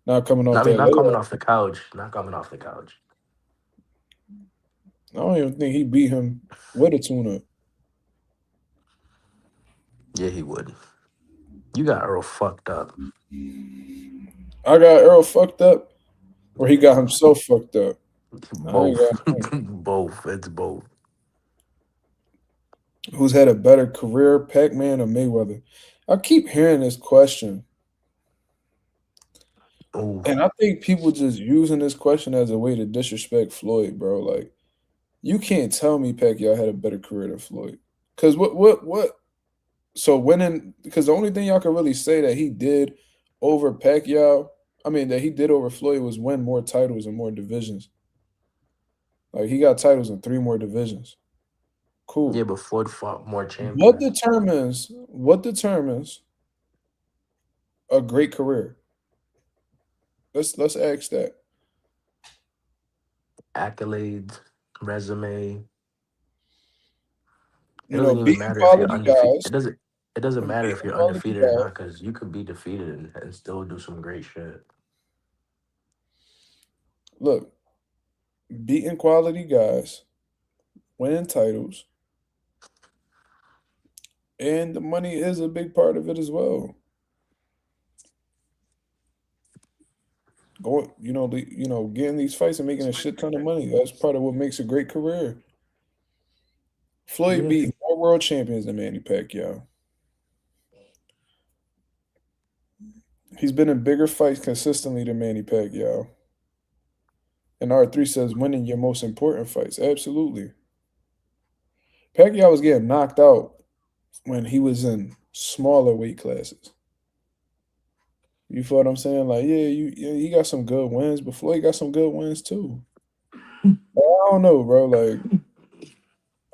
Not coming off the couch. Not coming off the couch. I don't even think he beat him with a tune-up. Yeah, he would. You got Earl fucked up. I got Earl fucked up, or he got himself fucked up. Both. Both. It's both. Who's had a better career, Pac-Man or Mayweather? I keep hearing this question. Ooh. And I think people just using this question as a way to disrespect Floyd, bro. Like, you can't tell me Pacquiao had a better career than Floyd. Because what? So winning, because the only thing y'all can really say that he did over Pacquiao, I mean, that he did over Floyd was win more titles and more divisions. Like, he got titles in 3 more divisions. Cool. Yeah, but Floyd fought more What champions. determines a great career? Let's ask that. Accolades, resume. It You know, doesn't even beating matter if you're quality undefeated. guys It doesn't and matter if beating you're quality undefeated or guys. not, because you could be defeated and still do some great shit. Look, beating quality guys, winning titles, and the money is a big part of it as well. Going, getting these fights and making a shit ton of money. That's part of what makes a great career. Floyd Yeah. beat more world champions than Manny Pacquiao. He's been in bigger fights consistently than Manny Pacquiao. And R3 says winning your most important fights. Absolutely. Pacquiao was getting knocked out when he was in smaller weight classes. You feel what I'm saying? Like, he got some good wins, but Floyd got some good wins too. I don't know, bro. Like,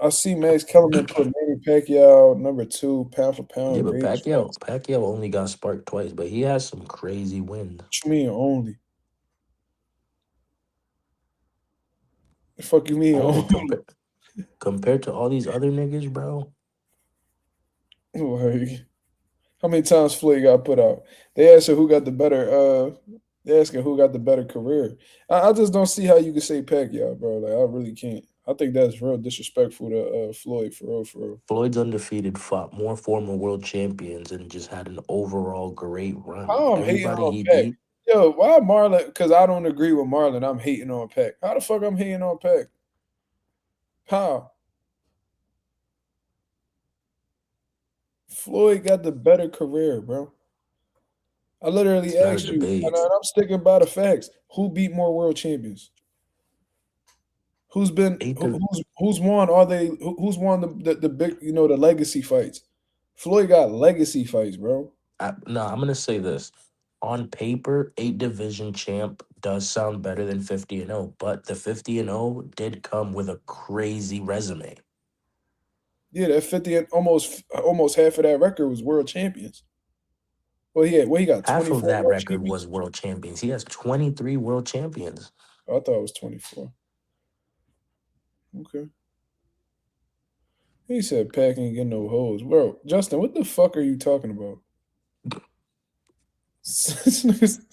I see Max Kellerman put Manny Pacquiao number 2 pound for Yeah, pound but greatest Pacquiao fights. Pacquiao only got sparked twice, but he has some crazy wins. What you mean only? The fuck you mean Only only? compared to all these other niggas, bro. Like, how many times Floyd got put out? They asking who got the better. They asking who got the better career. I just don't see how you can say Pacquiao, bro. Like, I really can't. I think that's real disrespectful to Floyd, for real, for real. Floyd's undefeated, fought more former world champions, and just had an overall great run. How I'm hating Everybody on he Pac? beat, Yo, why Marlon? Because I don't agree with Marlon. I'm hating on Pac. How the fuck I'm hating on Pac? How? Floyd got the better career, bro. I literally it's not a asked you, and debate. I'm sticking by the facts. Who beat more world champions? Who's been Eight to, who's won? Who's won the big the legacy fights? Floyd got legacy fights, bro. no, I'm gonna say this. On paper, 8 division champ does sound better than 50-0, but the 50-0 did come with a crazy resume. Yeah, that 50 and almost half of that record was world champions. Well, he got Half of 24 that world record was championships. world champions. He has 23 world champions. Oh, I thought it was 24. Okay. He said Pac ain't getting no hoes. Bro, Justin, what the fuck are you talking about? This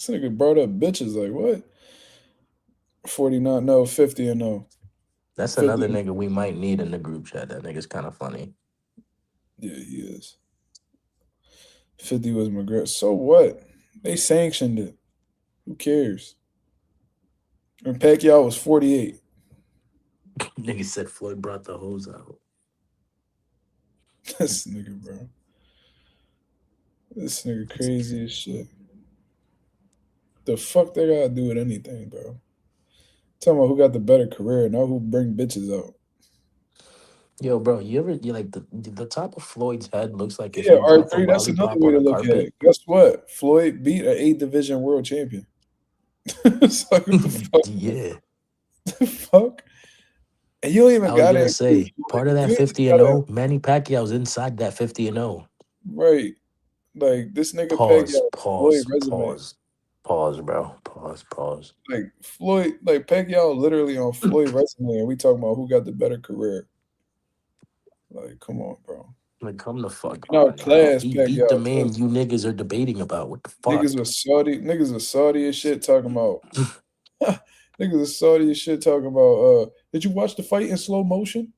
nigga brought up bitches. Like, what? 49, no, 50 and no. That's 50. another nigga we might need in the group chat. That nigga's kind of funny. Yeah, he is. 50 was McGregor. So what? They sanctioned it. Who cares? And Pacquiao was 48. Nigga said Floyd brought the hose out. This nigga, bro. This nigga crazy as shit. The fuck they gotta do with anything, bro? Talking about who got the better career, not who bring bitches out. Yo, bro, you like the top of Floyd's head looks like if Yeah, you drop a R3, that's another lollipop way on to a look at carpet. it. Guess what? Floyd beat an 8 division world champion. It's like, what the fuck? Yeah. The fuck? And you don't even I was got gonna to include say Floyd. part of that You ain't 50 and gotta, 0, Manny Pacquiao's inside that 50 and 0. right. Like, this nigga Pause, Pacquiao, Floyd pause, resume. pause, pause, bro. Pause. Like, Floyd, like, Pacquiao literally on Floyd resume, and we talking about who got the better career. Like, come on, bro. Like, come the fuck You know, on, bro. class He beat the Pacquiao, too. man you niggas are debating about. What the fuck? Niggas was Saudi as shit talking about niggas was Saudi as shit talking about did you watch the fight in slow motion?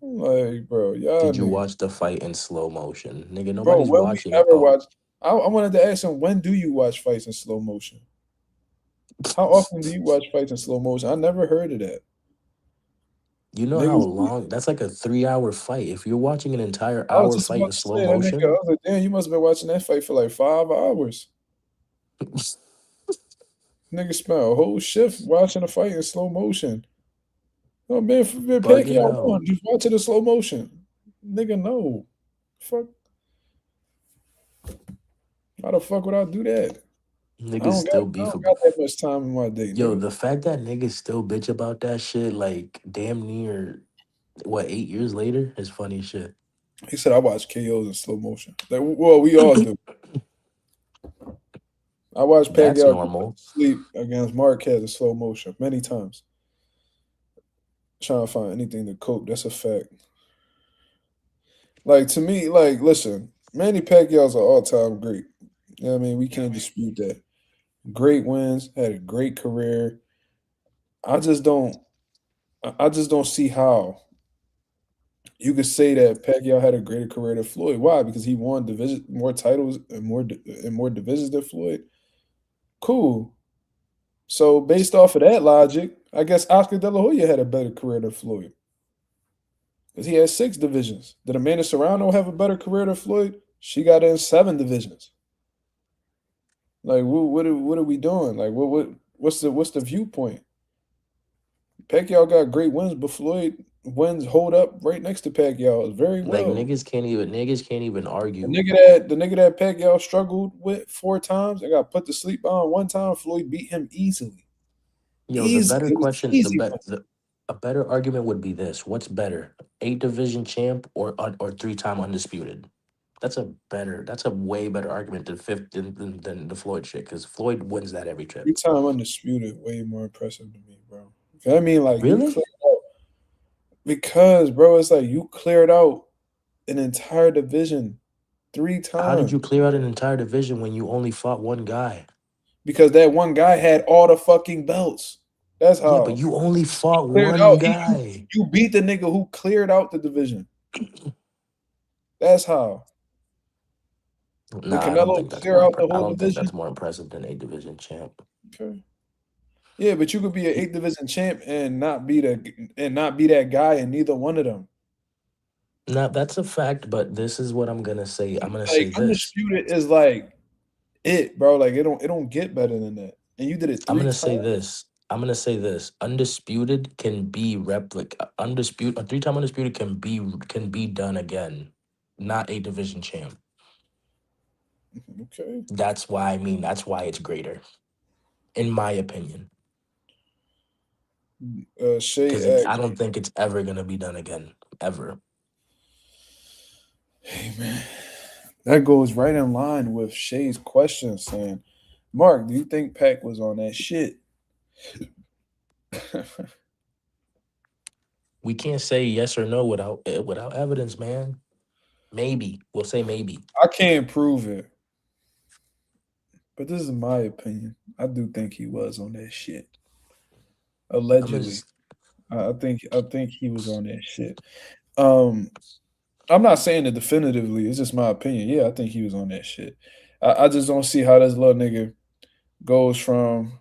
Like, bro, y'all Did you niggas. watch the fight in slow motion? Nigga, Bro, nobody's when we watching it ever though. watch I wanted to ask him, when do you watch fights in slow motion? How often do you watch fights in slow motion? I never heard of that. You know how Niggas long? That's like a 3-hour fight. If you're watching an entire I was hour just fight about in to slow say that nigga. I motion, was like, damn, you must have been watching that fight for like 5 hours. Nigga spent a whole shift watching a fight in slow motion. No, man, bugging Pacquiao out. won. Just watch it in slow motion. Nigga, no. Fuck. How the fuck would I do that? I Niggas don't still got beef. that much time in my day. Yo, Nigga. the fact that niggas still bitch about that shit, like damn near 8 years later, is funny shit. He said I watch KOs in slow motion. Like, well, we all do. I watched That's Pacquiao normal. sleep against Marquez in slow motion many times. Trying to find anything to cope. That's a fact. Like to me, like listen, Manny Pacquiao's an all-time great. You know what I mean? We can't dispute that. Great wins, had a great career. I just don't I just don't see how you could say that Pacquiao had a greater career than Floyd. Why? Because he won division more titles and more divisions than Floyd. Cool. So based off of that logic, I guess Oscar De La Hoya had a better career than Floyd. Because he had 6 divisions. Did Amanda Serrano have a better career than Floyd? She got in 7 divisions. Like what are we doing? Like what's the viewpoint? Pacquiao got great wins, but Floyd wins hold up right next to Pacquiao very Like well. niggas can't even The argue. nigga that Pacquiao struggled with 4 times and got put to sleep on 1 time, Floyd beat him easily. Yo, the Easily. better It was question, easy. a better argument would be this: what's better, 8 division champ or 3-time undisputed? That's a way better argument than the Floyd shit, because Floyd wins that every trip. 3-time undisputed, way more impressive to me, bro. I mean, like you Really? cleared out because, bro, it's like you cleared out an entire division 3 How did times you clear out an entire division when you only fought one guy? because that one guy had all the fucking belts. That's Yeah, but how you only fought cleared one out. guy. You beat the nigga who cleared out the division. That's how. Did Nah, I don't Canelo think that's clear more. out the I whole don't think division? that's more impressive than 8 division champ. Okay. Yeah, but you could be an 8 division champ and not be that guy in neither one of them. Now that's a fact, but this is what I'm gonna say. I'm gonna say Like this. undisputed is like it, bro. Like it don't get better than that. And you did it I'm 3 gonna times. say this. I'm gonna say this. Undisputed can be undisputed. A 3-time undisputed can be done again. Not 8 division champ. Okay. That's why that's why it's greater, in my opinion. Because Shay I asked, don't think it's ever gonna be done again. Ever. hey man, that goes right in line with Shay's question saying, Mark, do you think Pac was on that shit? We can't say yes or no without evidence, man. Maybe. We'll say maybe. I can't prove it, but this is my opinion. I do think he was on that shit. I'm gonna Allegedly. just I think he was on that shit. Um I'm not saying it definitively. It's just my opinion. Yeah, I think he was on that shit. I just don't see how this little nigga goes from.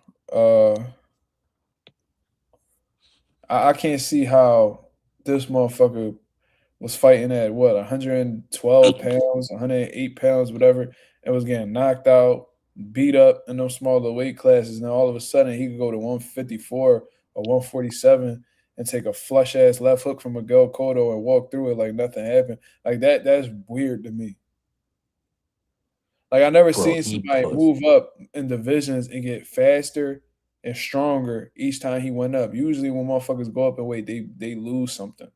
I can't see how this motherfucker was fighting at what 112 pounds, 108 pounds, whatever, and was getting knocked out, beat up in those smaller weight classes. And then all of a sudden he could go to 154 or 147 and take a flush ass left hook from Miguel Cotto and walk through it like nothing happened. Like that's weird to me. Like I never bro, seen he somebody put move up in divisions and get faster and stronger each time he went up. Usually when motherfuckers go up in weight, they lose something.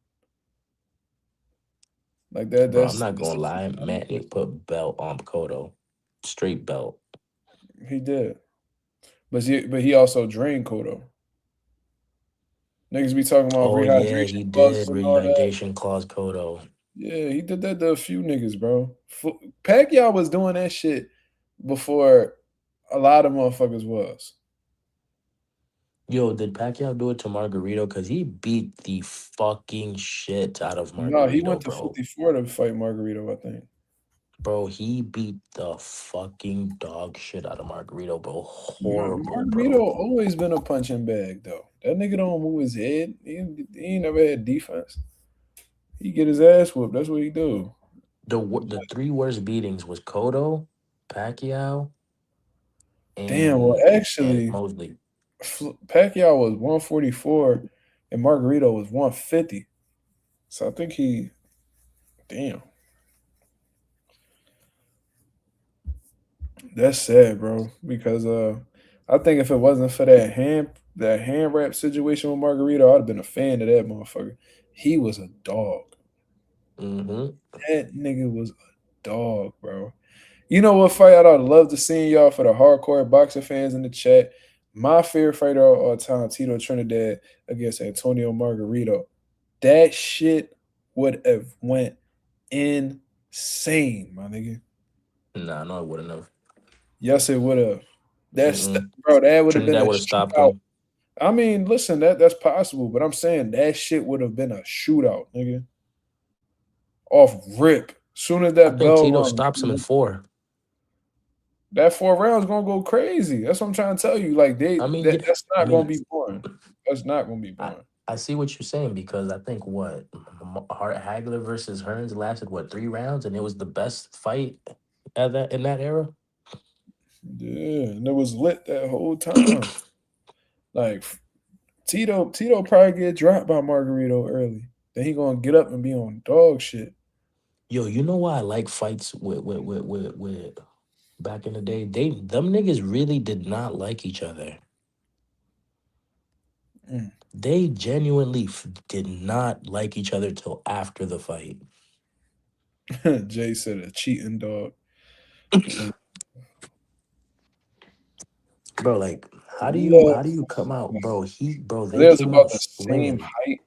Like that. bro, I'm That's not gonna lie, Manny put belt on Kodo. Straight belt. he did, but he also drained Cotto. Niggas be talking about Oh yeah, rehydration he clubs did and all that. rehydration clause Kodo. Yeah, he did that to a few niggas, bro. Pacquiao was doing that shit before a lot of motherfuckers was. Yo, did Pacquiao do it to Margarito? Because he beat the fucking shit out of No, he Margarito, went to bro. 54 to fight Margarito, I think. Bro, he beat the fucking dog shit out of Margarito, bro. Horrible, Margarito bro. always been a punching bag, though. That nigga don't move his head. He ain't never had defense. He get his ass whooped. That's what he do. The 3 worst beatings was Cotto, Pacquiao, Damn. Well, and actually, Mosley. Pacquiao was 144 and Margarito was 150. So I think damn. That's sad, bro. Because I think if it wasn't for that hand wrap situation with Margarito, I'd have been a fan of that motherfucker. He was a dog. Mm-hmm. That nigga was a dog, bro. You know what fight I'd love to see y'all for the hardcore boxing fans in the chat? My favorite fighter of all time, Tito Trinidad against Antonio Margarito. That shit would have went insane, my nigga. Nah, no, I wouldn't have. Yes, it would have. That's Mm-mm. bro. That would have been Trinidad a would have stopped shootout. him. I mean, listen, that's possible, but I'm saying that shit would have been a shootout, nigga. Off rip. Soon as I that think bell Tito rung, stops him in 4. that 4 rounds gonna go crazy. That's what I'm trying to tell you. Like I mean, that's not gonna you, be boring. That's not gonna be I, boring. I see what you're saying because I think Hart Hagler versus Hearns lasted 3 rounds and it was the best fight at that in that era. Yeah, and it was lit that whole time. Like Tito probably get dropped by Margarito early. Then he gonna get up and be on dog shit. Yo, you know why I like fights with back in the day? Them niggas really did not like each other. Mm. They genuinely did not like each other till after the fight. Jay said a cheating dog. Bro, like Love. how do you come out, bro? They They was came about out the same swinging. height.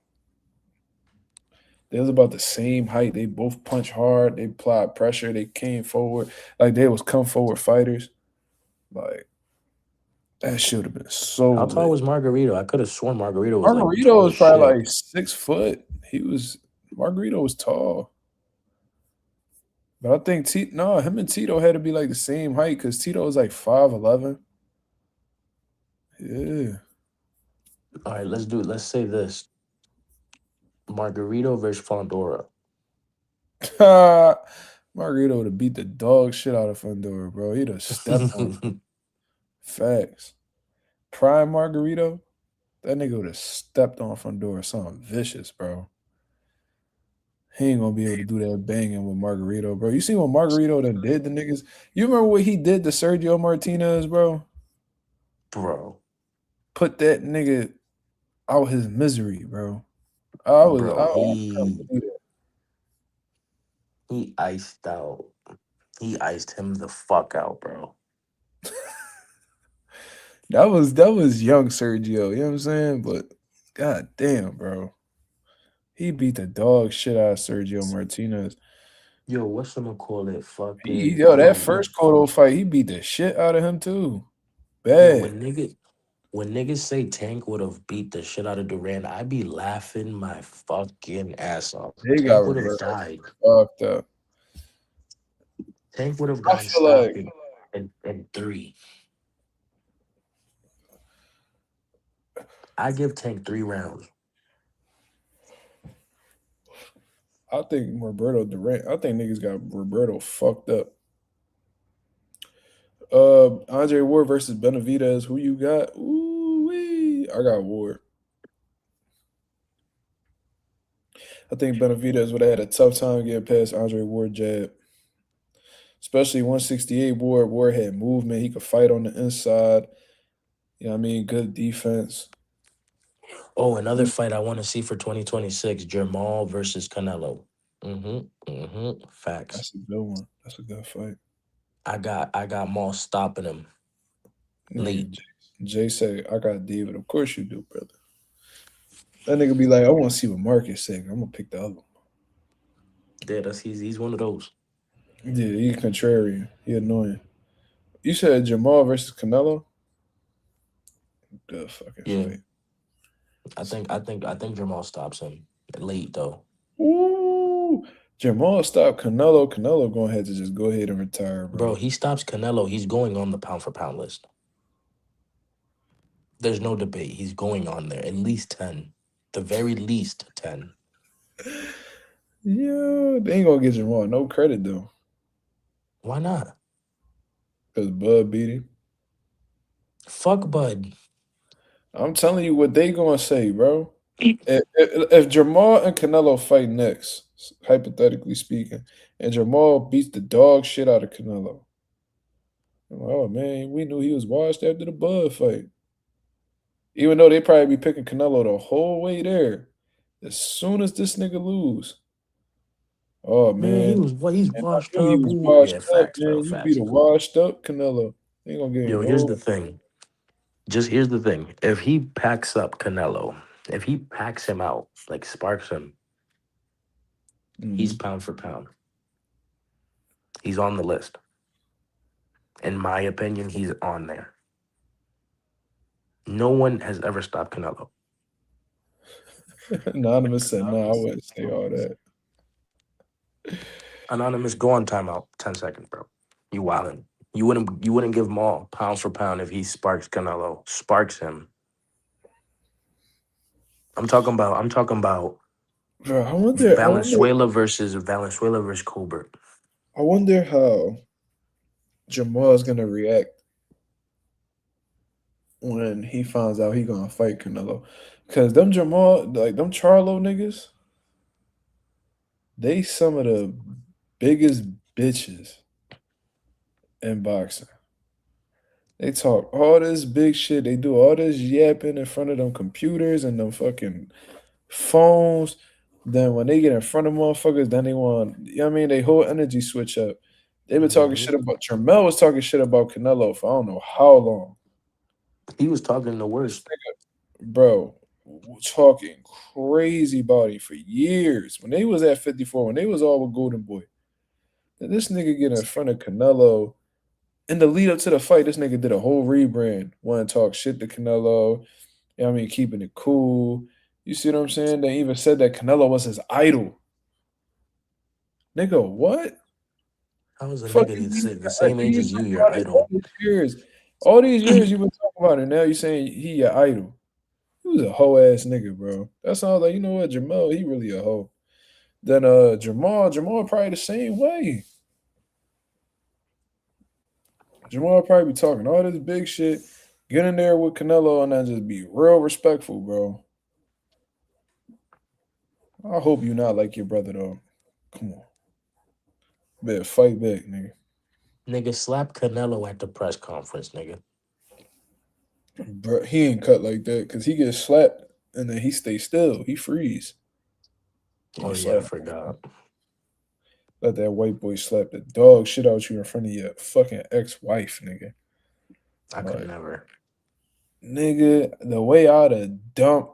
They was about the same height. They both punch hard. They applied pressure. They came forward like they was come forward fighters. Like that should have been so How tall lit. was Margarito? I could have sworn Margarito was like Margarito tall was as probably shit. like 6 foot. Margarito was tall. But I think him and Tito had to be like the same height because Tito was like 5'11". Yeah. All right, let's say this. Margarito versus Fundora. Margarito would have beat the dog shit out of Fundora, bro. He'd have stepped on facts. Prime Margarito, that nigga would have stepped on Fundora. Something vicious, bro. He ain't gonna be able to do that banging with Margarito, bro. You see what Margarito done did to niggas? You remember what he did to Sergio Martinez, bro? Bro. Put that nigga out his misery, bro. I was Bro, I couldn't believe that. he iced out. He iced him the fuck out, bro. That was young Sergio, you know what I'm saying? But god damn, bro. He beat the dog shit out of Sergio Martinez. Yo, what's gonna call it? Fucking That first Cotto fight, he beat the shit out of him too. yo, Bad. when niggas say Tank would have beat the shit out of Durant, I be laughing my fucking ass off. They got Tank would have reversed. died. Fucked up. Tank would have I gotten feel stopped like in 3. I give Tank 3 rounds. I think Roberto Durant. I think niggas got Roberto fucked up. Andre Ward versus Benavidez. Who you got? Ooh wee. I got Ward. I think Benavidez would have had a tough time getting past Andre Ward jab. Especially 168 Ward. Ward had movement. He could fight on the inside. You know what I mean? Good defense. Oh, another fight I want to see for 2026: Jamal versus Canelo. Facts. That's a good one. That's a good fight. I got Maul stopping him late. Nigga, Jay said, I got David. Of course you do, brother. That nigga be like, I want to see what Marcus said. I'm gonna pick the other one. Yeah, he's one of those. Yeah, he contrarian. He annoying. You said Jamal versus Canelo? Good fucking Yeah, fight. I think Jamal stops him late though. Ooh. Jamal stopped Canelo. Canelo gonna have to just go ahead and retire, Bro, bro. he stops Canelo. He's going on the pound for pound list. There's no debate. He's going on there. At least 10. The very least 10. Yeah, they ain't gonna get Jamal no credit though. Why not? Because Bud beat him. Fuck Bud. I'm telling you what they gonna say, bro. If Jamal and Canelo fight next, hypothetically speaking, and Jamal beats the dog shit out of Canelo, Oh man, we knew he was washed after the Bud fight. Even though they probably be picking Canelo the whole way there. As soon as this nigga lose. Oh Man, man. he's And I washed knew he up. was Ooh. washed Yeah, up, facts, bro. man. You beat Facts. a washed up Canelo. Ain't gonna get Yo, here's the no. thing. Here's the thing. If he packs up Canelo, if he packs him out, like sparks him, he's pound for pound. He's on the list. In my opinion, he's on there. No one has ever stopped Canelo. Anonymous said, "No, I wouldn't say all that." Anonymous, go on timeout. 10 seconds, bro. You wildin'. You wouldn't give Maul pound for pound if he sparks Canelo. Sparks him. I'm talking about Bro, I wonder Valenzuela versus Colbert. I wonder how Jamal's gonna react when he finds out he gonna fight Canelo. Cause them Jamal, like them Charlo niggas, they some of the biggest bitches in boxing. They talk all this big shit. They do all this yapping in front of them computers and them fucking phones. Then when they get in front of motherfuckers, then they want, you know what I mean? They whole energy switch up. They been talking shit about Jermel was talking shit about Canelo for I don't know how long. He was talking the worst. Bro, talking crazy about him for years. When they was at 54, when they was all with Golden Boy. Then this nigga get in front of Canelo. In the lead up to the fight, this nigga did a whole rebrand. Want to talk shit to Canelo. You know what I mean? Keeping it cool. You see what I'm saying? They even said that Canelo was his idol. Nigga, what? How is a Fuck nigga the same age as you, your idol? All these years you been talking about it. Now you saying he your idol. He was a hoe ass nigga, bro. That sounds like, you know what, Jamal, he really a hoe. Then Jamal probably the same way. Jamal probably be talking all this big shit, get in there with Canelo, and then just be real respectful, bro. I hope you not like your brother though. Come on. Better fight back, nigga. Nigga, slap Canelo at the press conference, nigga. Bro, he ain't cut like that because he gets slapped and then he stays still. He freeze. Oh yeah, I forgot. Let that white boy slap the dog shit out you in front of your fucking ex-wife, nigga. I could never. Nigga, the way I'd have dumped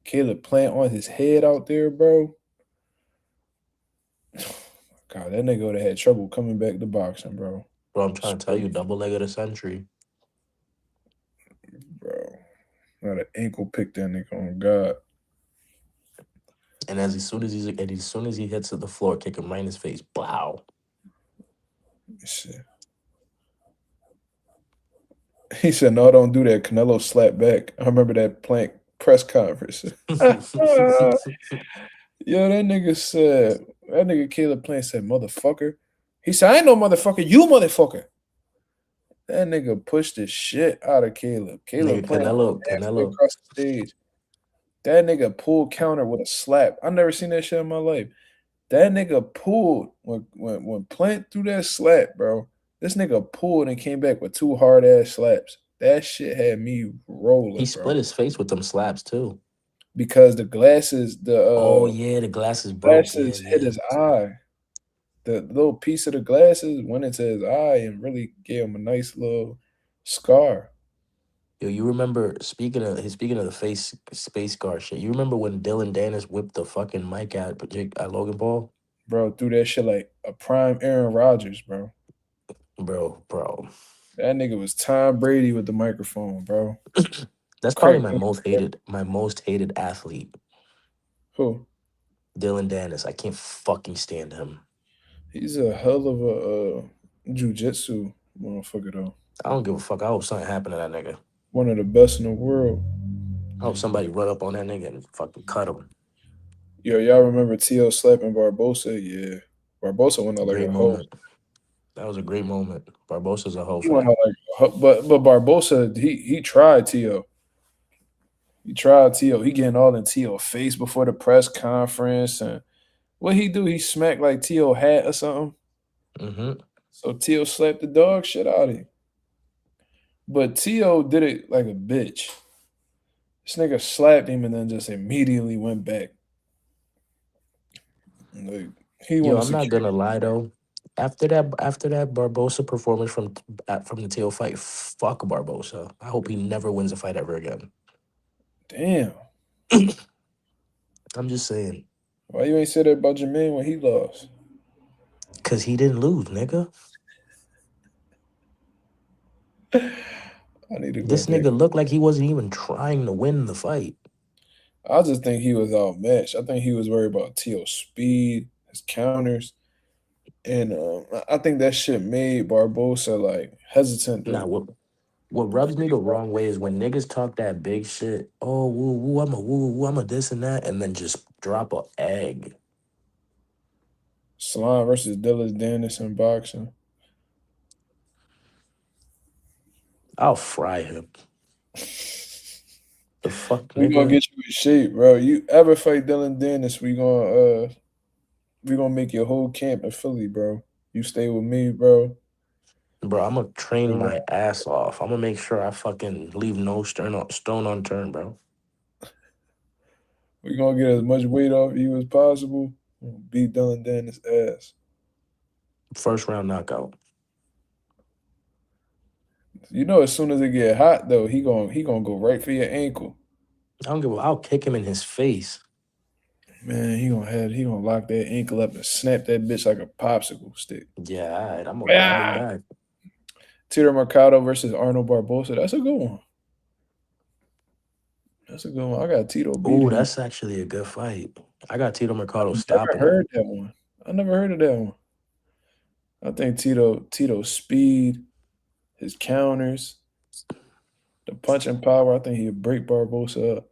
Caleb Plant on his head out there, bro. God, that nigga would have had trouble coming back to boxing, bro. Bro, I'm trying to tell you, double leg of the century. Bro. Not an ankle pick that nigga on God. And as soon as he hits the floor, kick him right in his face. Blow. Shit. He said, "No, don't do that." Canelo slapped back. I remember that Plant press conference. Yo, that nigga Caleb Plant said, "Motherfucker." He said, "I ain't no motherfucker. You motherfucker." That nigga pushed the shit out of Caleb. Caleb nigga, Plant Canelo across the stage. That nigga pulled counter with a slap. I never seen that shit in my life. That nigga pulled when Plant threw that slap, bro. This nigga pulled and came back with two hard ass slaps. That shit had me rolling. He split his face with them slaps too. Because the glasses, the glasses broke. Hit his eye. The little piece of the glasses went into his eye and really gave him a nice little scar. Yo, you remember speaking of the face space scar shit? You remember when Dylan Dennis whipped the fucking mic at Logan Paul? Bro, threw that shit like a prime Aaron Rodgers, bro. Bro. That nigga was Tom Brady with the microphone, bro. That's probably my most hated athlete. Who? Dylan Dennis. I can't fucking stand him. He's a hell of a jiu-jitsu motherfucker, though. I don't give a fuck. I hope something happened to that nigga. One of the best in the world. I hope somebody run up on that nigga and fucking cut him. Yo, y'all remember T.O. slapping Barbosa? Yeah. Barbosa went out like a hoe. That was a great moment. Barbosa's a hoe. But Barbosa, he tried T.O. He tried T.O. He getting all in T.O. face before the press conference. And what he do? He smacked like T.O. hat or something. Mm-hmm. So T.O. slapped the dog shit out of him. But T.O. did it like a bitch. This nigga slapped him and then just immediately went back. Like he Yo, wanted I'm not security. gonna lie though. After that Barbosa performance from the tail fight, fuck Barbosa. I hope he never wins a fight ever again. Damn. I'm just saying. Why you ain't said that about Jermaine when he lost? Cause he didn't lose, nigga. I need to go This back. nigga looked like he wasn't even trying to win the fight. I just think he was outmatched. I think he was worried about T.O.'s speed, his counters. And I think that shit made Barbosa like hesitant Nah, to. what rubs me the wrong way is when niggas talk that big shit. Oh, woo, woo, I'm a this and that, and then just drop a egg. Salon versus Dillis Dennis in boxing. I'll fry him. The fuck, We gonna nigga? get you in shape, bro. You ever fight Dylan Dennis, we gonna make your whole camp in Philly, bro. You stay with me, bro. Bro, I'm gonna train We're my ass off. I'm gonna make sure I fucking leave no stone unturned, bro. gonna get as much weight off you as possible. Beat Dylan Dennis' ass. First round knockout. You know, as soon as it get hot though, he gonna go right for your ankle. I don't give a. I'll kick him in his face. Man, he gonna lock that ankle up and snap that bitch like a popsicle stick. Yeah, all right. I'm gonna grab him back. Tito Mercado versus Arnold Barbosa. That's a good one. That's a good one. I got Tito Ooh, beating him. that's actually a good fight. I got Tito Mercado Never stopping heard him. that one. I never heard of that one. I think Tito's speed, his counters, the punching power. I think he'd break Barbosa up.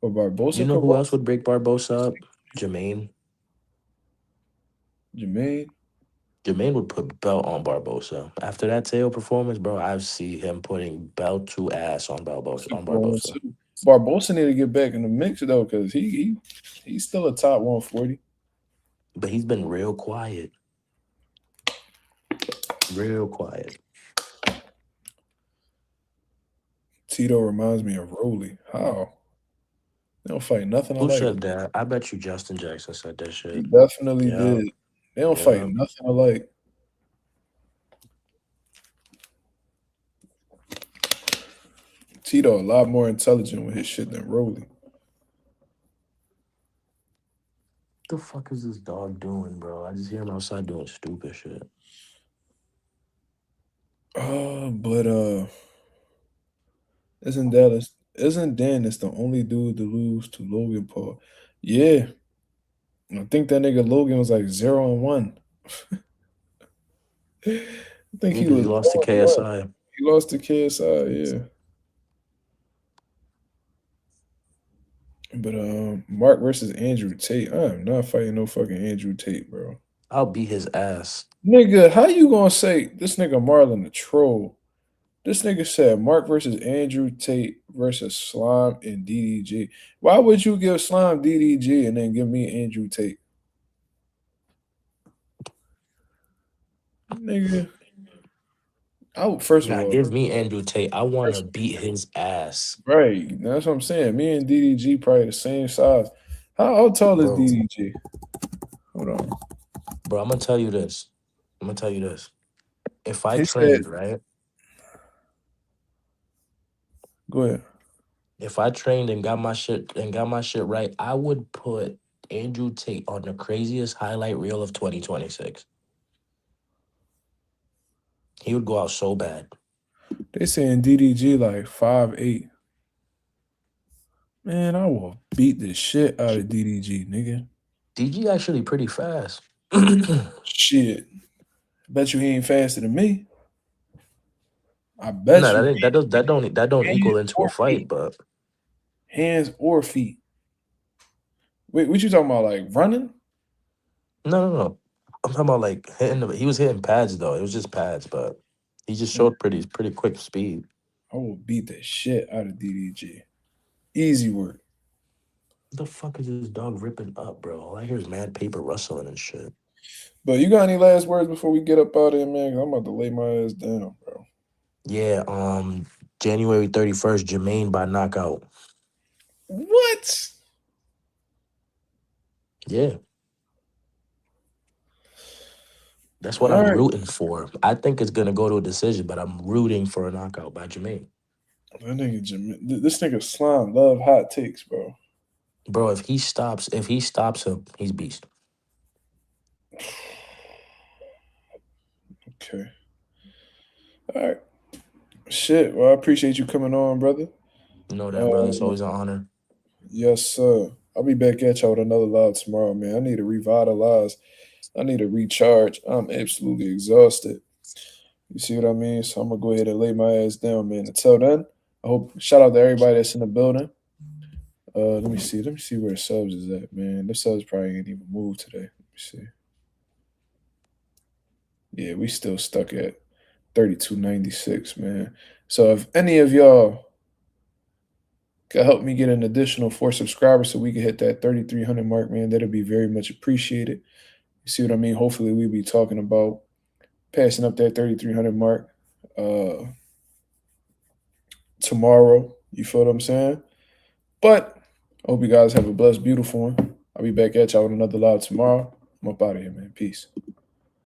But Barbosa You know could who walk else would break Barbosa up? Jermaine. Jermaine. Jermaine would put belt on Barbosa. After that tail performance, bro, I see him putting belt to ass on That's a good one Barbosa. too. Barbosa need to get back in the mix though, because he's still a top 140. But he's been real quiet. Real quiet. Tito reminds me of Rolly. How? They don't fight nothing Who alike. said that? I bet you Justin Jackson said that He shit. definitely Yeah. did. They don't fight nothing alike. Tito a lot more intelligent with his shit than Rolly. What the fuck is this dog doing, bro? I just hear him outside doing stupid shit. But isn't Dennis the only dude to lose to Logan Paul? Yeah. I think that nigga Logan was like 0-1. I think he Because he was lost to 0-1. KSI. He lost to KSI, yeah. But Mark versus Andrew Tate. I am not fighting no fucking Andrew Tate, bro. I'll beat his ass. Nigga, how you gonna say this nigga Marlon the troll? This nigga said Mark versus Andrew Tate versus Slime and DDG. Why would you give Slime DDG and then give me Andrew Tate? Nigga. First of all, Give me Andrew Tate. I want to beat his ass. right. That's what I'm saying. Me and DDG probably the same size. How tall is Bro. DDG? Hold on. Bro, I'm going to tell you this. If I He trained, said, right? go ahead. If I trained and got my shit right, I would put Andrew Tate on the craziest highlight reel of 2026. He would go out so bad. They saying DDG like 5'8". Man, I will beat the shit out of DDG, nigga. DG actually pretty fast. Shit. Bet you he ain't faster than me. I bet No, you. that don't equal Hands into a or fight, feet. but Hands or feet. Wait, what you talking about? Like running? no. I'm talking about like he was hitting pads though. It was just pads, but he just showed pretty quick speed. I will beat the shit out of DDG. Easy work. What the fuck is this dog ripping up, bro? All I hear is mad paper rustling and shit. But you got any last words before we get up out of here, man? 'Cause I'm about to lay my ass down, bro. Yeah, January 31st, Jermaine by knockout. What? Yeah. That's what All I'm right. rooting for. I think it's gonna go to a decision, but I'm rooting for a knockout by Jermaine. This nigga Slime love hot takes, bro. Bro, if he stops him, he's beast. Okay. All right. Shit. Well, I appreciate you coming on, brother. You know that, brother. It's always an honor. Yes, sir. I'll be back at y'all with another live tomorrow, man. I need to revitalize. I need to recharge. I'm absolutely exhausted. You see what I mean? So I'm gonna go ahead and lay my ass down, man. Until then, I hope shout out to everybody that's in the building. Let me see. Let me see where subs is at, man. The subs probably ain't even moved today. Let me see. Yeah, we still stuck at 3296, man. So if any of y'all can help me get an additional 4 subscribers so we can hit that 3,300 mark, man, that'd be very much appreciated. You see what I mean? Hopefully we'll be talking about passing up that 3,300 mark tomorrow. You feel what I'm saying? But I hope you guys have a blessed, beautiful one. I'll be back at y'all with another live tomorrow. I'm up out of here, man. Peace.